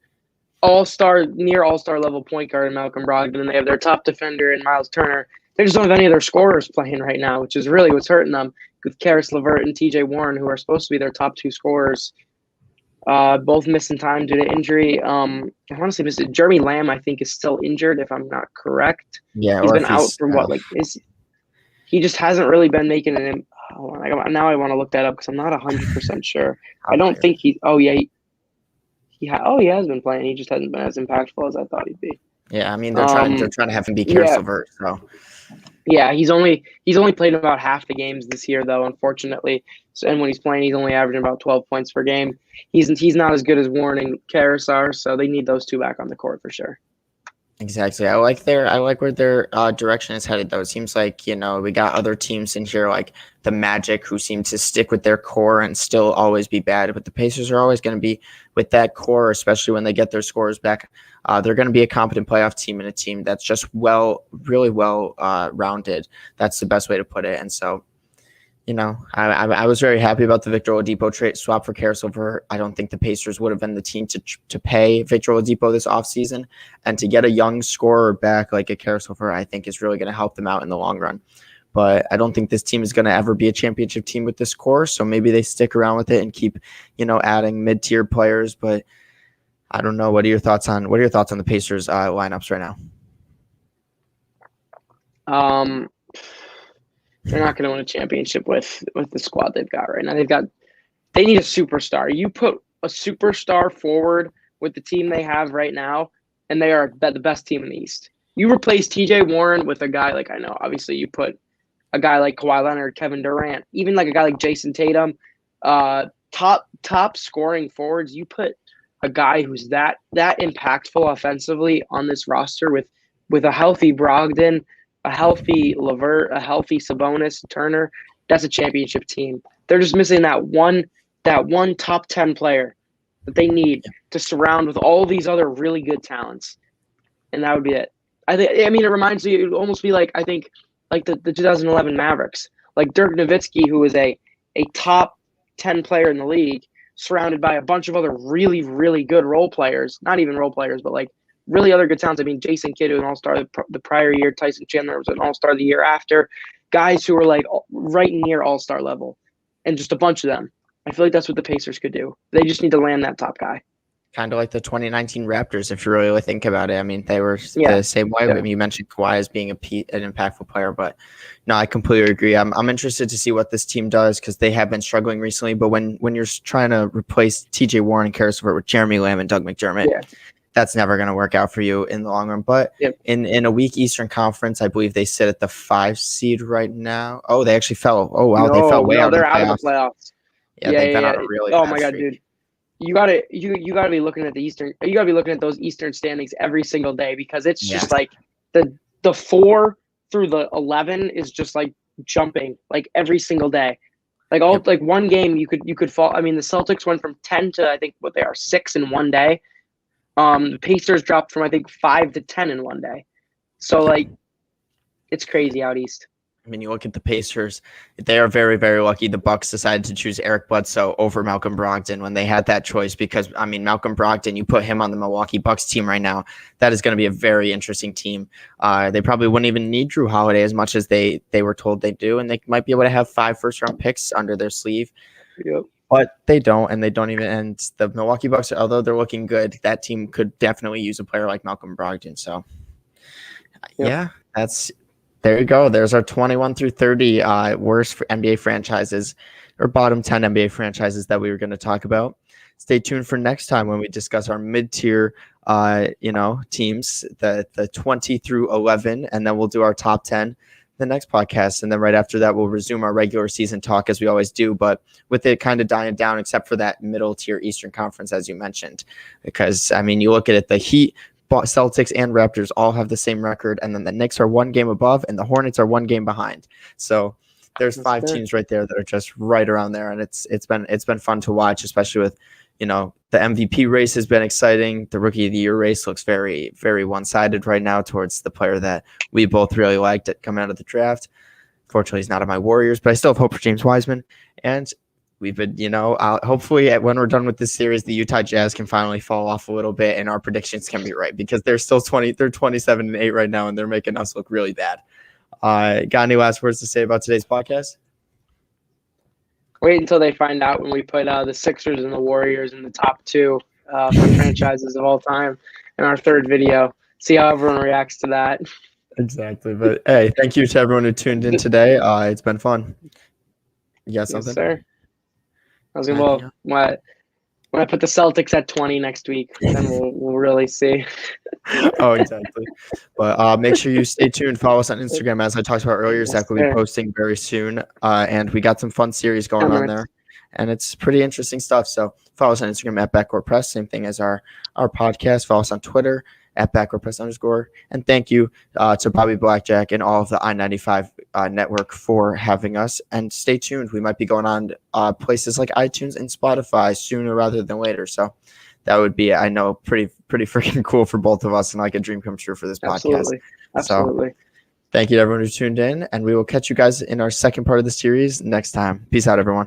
Speaker 2: all star level point guard in Malcolm Brogdon, and they have their top defender in Miles Turner. They just don't have any of their scorers playing right now, which is really what's hurting them. With Karis LeVert and TJ Warren, who are supposed to be their top 2 scorers, both missing time due to injury. I want to say missed Jeremy Lamb, I think, is still injured, if I'm not correct.
Speaker 1: Yeah,
Speaker 2: he's been out for he just hasn't really been making an. Hold on, now I want to look that up because I'm not 100% sure. I don't think he. Oh yeah, he has been playing. He just hasn't been as impactful as I thought he'd be.
Speaker 1: Yeah, I mean they're trying to have him be Karis LeVert. So
Speaker 2: yeah, he's only played about half the games this year though, unfortunately. So, and when he's playing, he's only averaging about 12 points per game. He's not as good as Warren and Karis are, so they need those 2 back on the court for sure.
Speaker 1: Exactly. I like where their direction is headed, though. It seems like, we got other teams in here like the Magic who seem to stick with their core and still always be bad. But the Pacers are always going to be with that core, especially when they get their scorers back. They're going to be a competent playoff team and a team that's just really well rounded. That's the best way to put it. And so, I was very happy about the Victor Oladipo trade swap for Karis LeVert. I don't think the Pacers would have been the team to pay Victor Oladipo this offseason. And to get a young scorer back like a Karis LeVert, I think is really going to help them out in the long run. But I don't think this team is going to ever be a championship team with this core. So maybe they stick around with it and keep, adding mid-tier players. But I don't know. What are your thoughts on the Pacers lineups right
Speaker 2: now? They're not going to win a championship with the squad they've got right now. They need a superstar. You put a superstar forward with the team they have right now, and they are the best team in the East. You replace TJ Warren with a guy like, I know, obviously you put a guy like Kawhi Leonard, Kevin Durant, even like a guy like Jason Tatum, top scoring forwards. You put a guy who's that impactful offensively on this roster with a healthy Brogdon, a healthy LeVert, a healthy Sabonis, Turner. That's a championship team. They're just missing that one top 10 player that they need to surround with all these other really good talents, and that would be it. I mean, it reminds me. It would almost be like, I think, like the 2011 Mavericks, like Dirk Nowitzki, who was a top 10 player in the league, surrounded by a bunch of other really, really good role players. Not even role players, but like really other good talents. I mean, Jason Kidd, who was an all-star the prior year. Tyson Chandler was an all-star the year after. Guys who were like right near all-star level, and just a bunch of them. I feel like that's what the Pacers could do. They just need to land that top guy.
Speaker 1: Kind of like the 2019 Raptors, if you really think about it. I mean, they were the same way. Yeah. You mentioned Kawhi as being an impactful player, but no, I completely agree. I'm interested to see what this team does because they have been struggling recently. But when you're trying to replace TJ Warren and Karis LeVert with Jeremy Lamb and Doug McDermott, that's never going to work out for you in the long run. But in a weak Eastern Conference, I believe they sit at the 5 seed right now. Oh, they actually fell. Oh, wow. They fell way out.
Speaker 2: They're out of the playoffs.
Speaker 1: Yeah, they've been on a really
Speaker 2: Oh,
Speaker 1: bad
Speaker 2: my God,
Speaker 1: streak.
Speaker 2: dude. You gotta be looking at the Eastern. You gotta be looking at those Eastern standings every single day because it's just like the 4 through the 11 is just like jumping like every single day. Like like one game you could fall. I mean, the Celtics went from 10 to I think what they are 6 in one day. The Pacers dropped from I think 5 to 10 in one day. So like, it's crazy out east.
Speaker 1: I mean, you look at the Pacers, they are very, very lucky. The Bucks decided to choose Eric Bledsoe over Malcolm Brogdon when they had that choice because, I mean, Malcolm Brogdon, you put him on the Milwaukee Bucks team right now, that is going to be a very interesting team. They probably wouldn't even need Drew Holiday as much as they were told they do, and they might be able to have 5 first-round picks under their sleeve.
Speaker 2: Yep.
Speaker 1: But they don't, and they don't even. And the Milwaukee Bucks, although they're looking good, that team could definitely use a player like Malcolm Brogdon. So, yeah, there you go. There's our 21 through 30 worst for NBA franchises or bottom 10 NBA franchises that we were going to talk about. Stay tuned for next time when we discuss our mid-tier, teams, the 20 through 11, and then we'll do our top 10 the next podcast. And then right after that, we'll resume our regular season talk as we always do, but with it kind of dying down, except for that middle tier Eastern Conference, as you mentioned, because I mean, you look at it, the Heat, Celtics, and Raptors all have the same record, and then the Knicks are 1 game above, and the Hornets are 1 game behind. So there's 5 teams right there that are just right around there, and it's been fun to watch, especially with the MVP race has been exciting. The Rookie of the Year race looks very, very one-sided right now towards the player that we both really liked at coming out of the draft. Fortunately, he's not on my Warriors, but I still have hope for James Wiseman. And we've been, hopefully when we're done with this series, the Utah Jazz can finally fall off a little bit and our predictions can be right because they're still 27-8 right now, and they're making us look really bad. Got any last words to say about today's podcast?
Speaker 2: Wait until they find out when we put the Sixers and the Warriors in the top 2 for franchises of all time in our 3rd video. See how everyone reacts to that.
Speaker 1: Exactly. But hey, thank you to everyone who tuned in today. It's been fun. You got something?
Speaker 2: Yes, sir. I was gonna when I put the Celtics at 20 next week, then we'll really see.
Speaker 1: Oh, exactly. But make sure you stay tuned. Follow us on Instagram, as I talked about earlier. Zach will be posting very soon, and we got some fun series going on there, and it's pretty interesting stuff. So follow us on Instagram at Backcourt Press, same thing as our podcast. Follow us on Twitter at @BackcourtPress_. And thank you to Bobby Blackjack and all of the I-95 network for having us. And stay tuned. We might be going on places like iTunes and Spotify sooner rather than later. So that would be, I know, pretty freaking cool for both of us and like a dream come true for this podcast.
Speaker 2: Absolutely.
Speaker 1: So thank you to everyone who tuned in, and we will catch you guys in our second part of the series next time. Peace out, everyone.